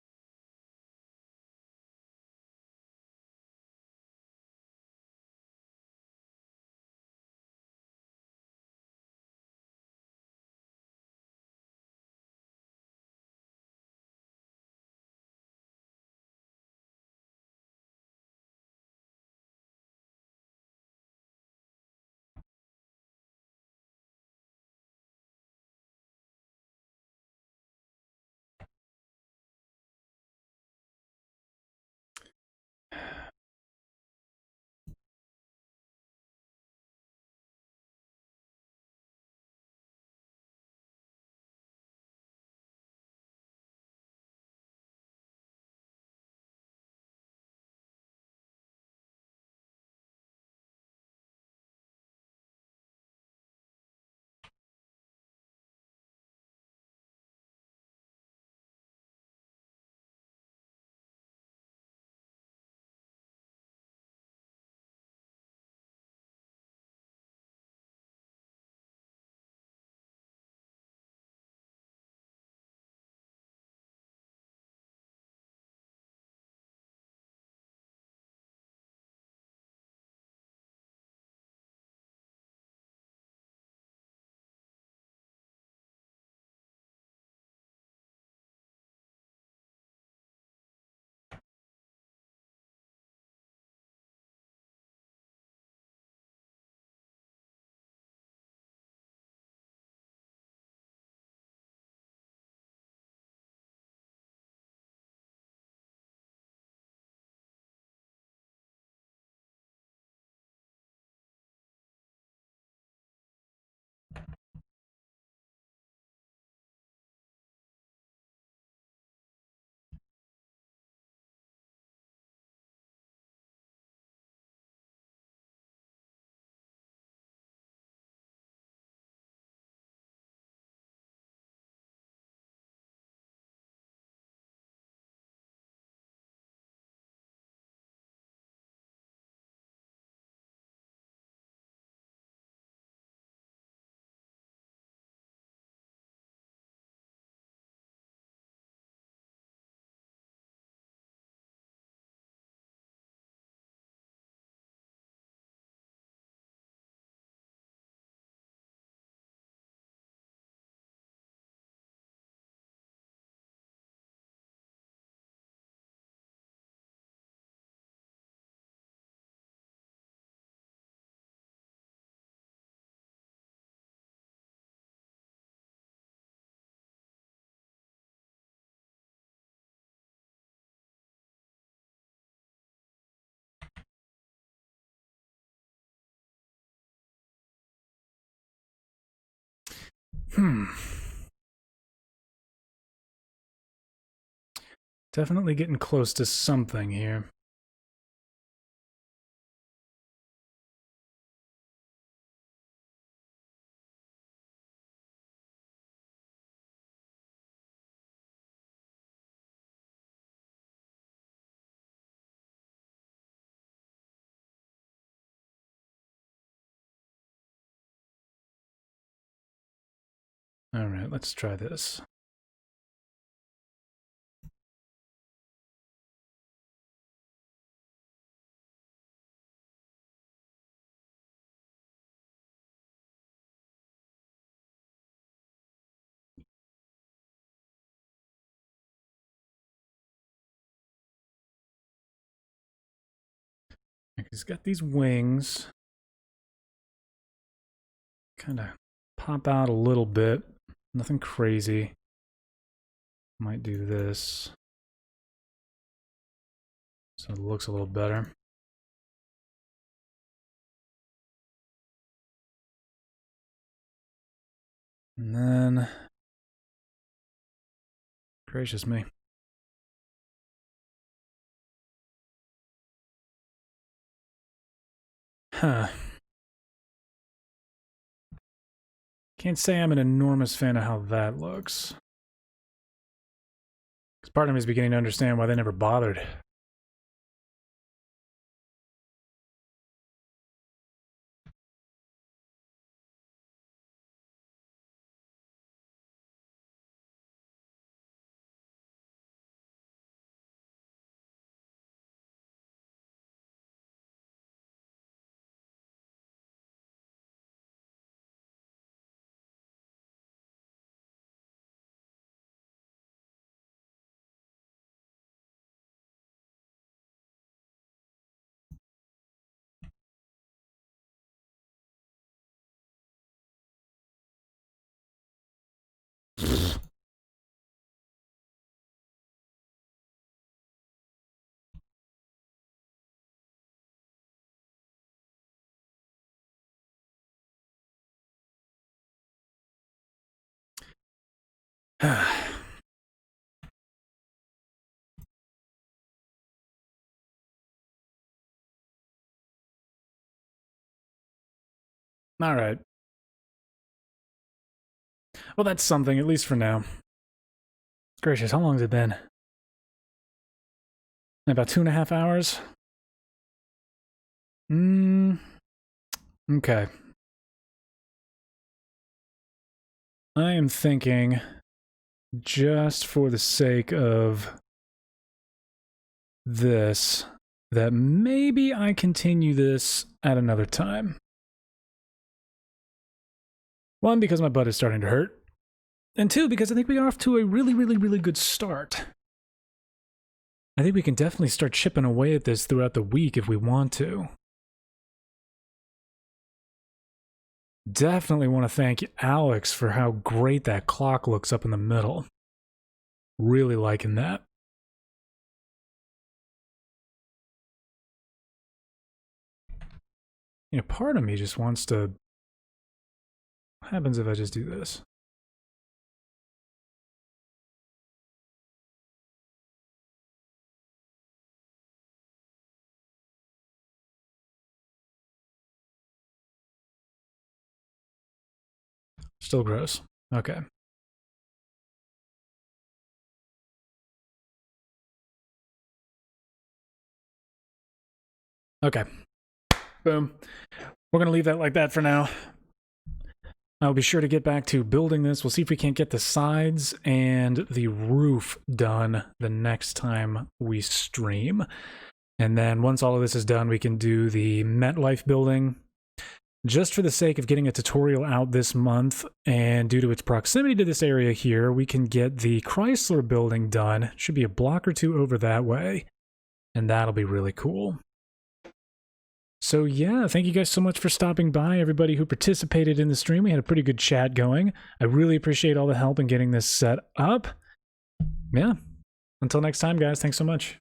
Definitely getting close to something here. All right, let's try this. He's got these wings. Kind of pop out a little bit. Nothing crazy. Might do this. So it looks a little better. And then... Gracious me. Huh. Can't say I'm an enormous fan of how that looks. Because part of me is beginning to understand why they never bothered. All right. Well, that's something, at least for now. Gracious, how long has it been? About 2.5 hours? Okay. I am thinking, just for the sake of this, that maybe I continue this at another time. One, because my butt is starting to hurt. And two, because I think we are off to a really good start. I think we can definitely start chipping away at this throughout the week if we want to. Definitely want to thank Alex for how great that clock looks up in the middle. Really liking that. You know, part of me just wants to... What happens if I just do this? Still gross. Okay. Okay. Boom. We're going to leave that like that for now. I'll be sure to get back to building this. We'll see if we can't get the sides and the roof done the next time we stream. And then once all of this is done, we can do the MetLife building. Just for the sake of getting a tutorial out this month, and due to its proximity to this area here, we can get the Chrysler building done. Should be a block or two over that way, and that'll be really cool. So yeah, thank you guys so much for stopping by, everybody who participated in the stream. We had a pretty good chat going. I really appreciate all the help in getting this set up. Yeah, until next time, guys, thanks so much.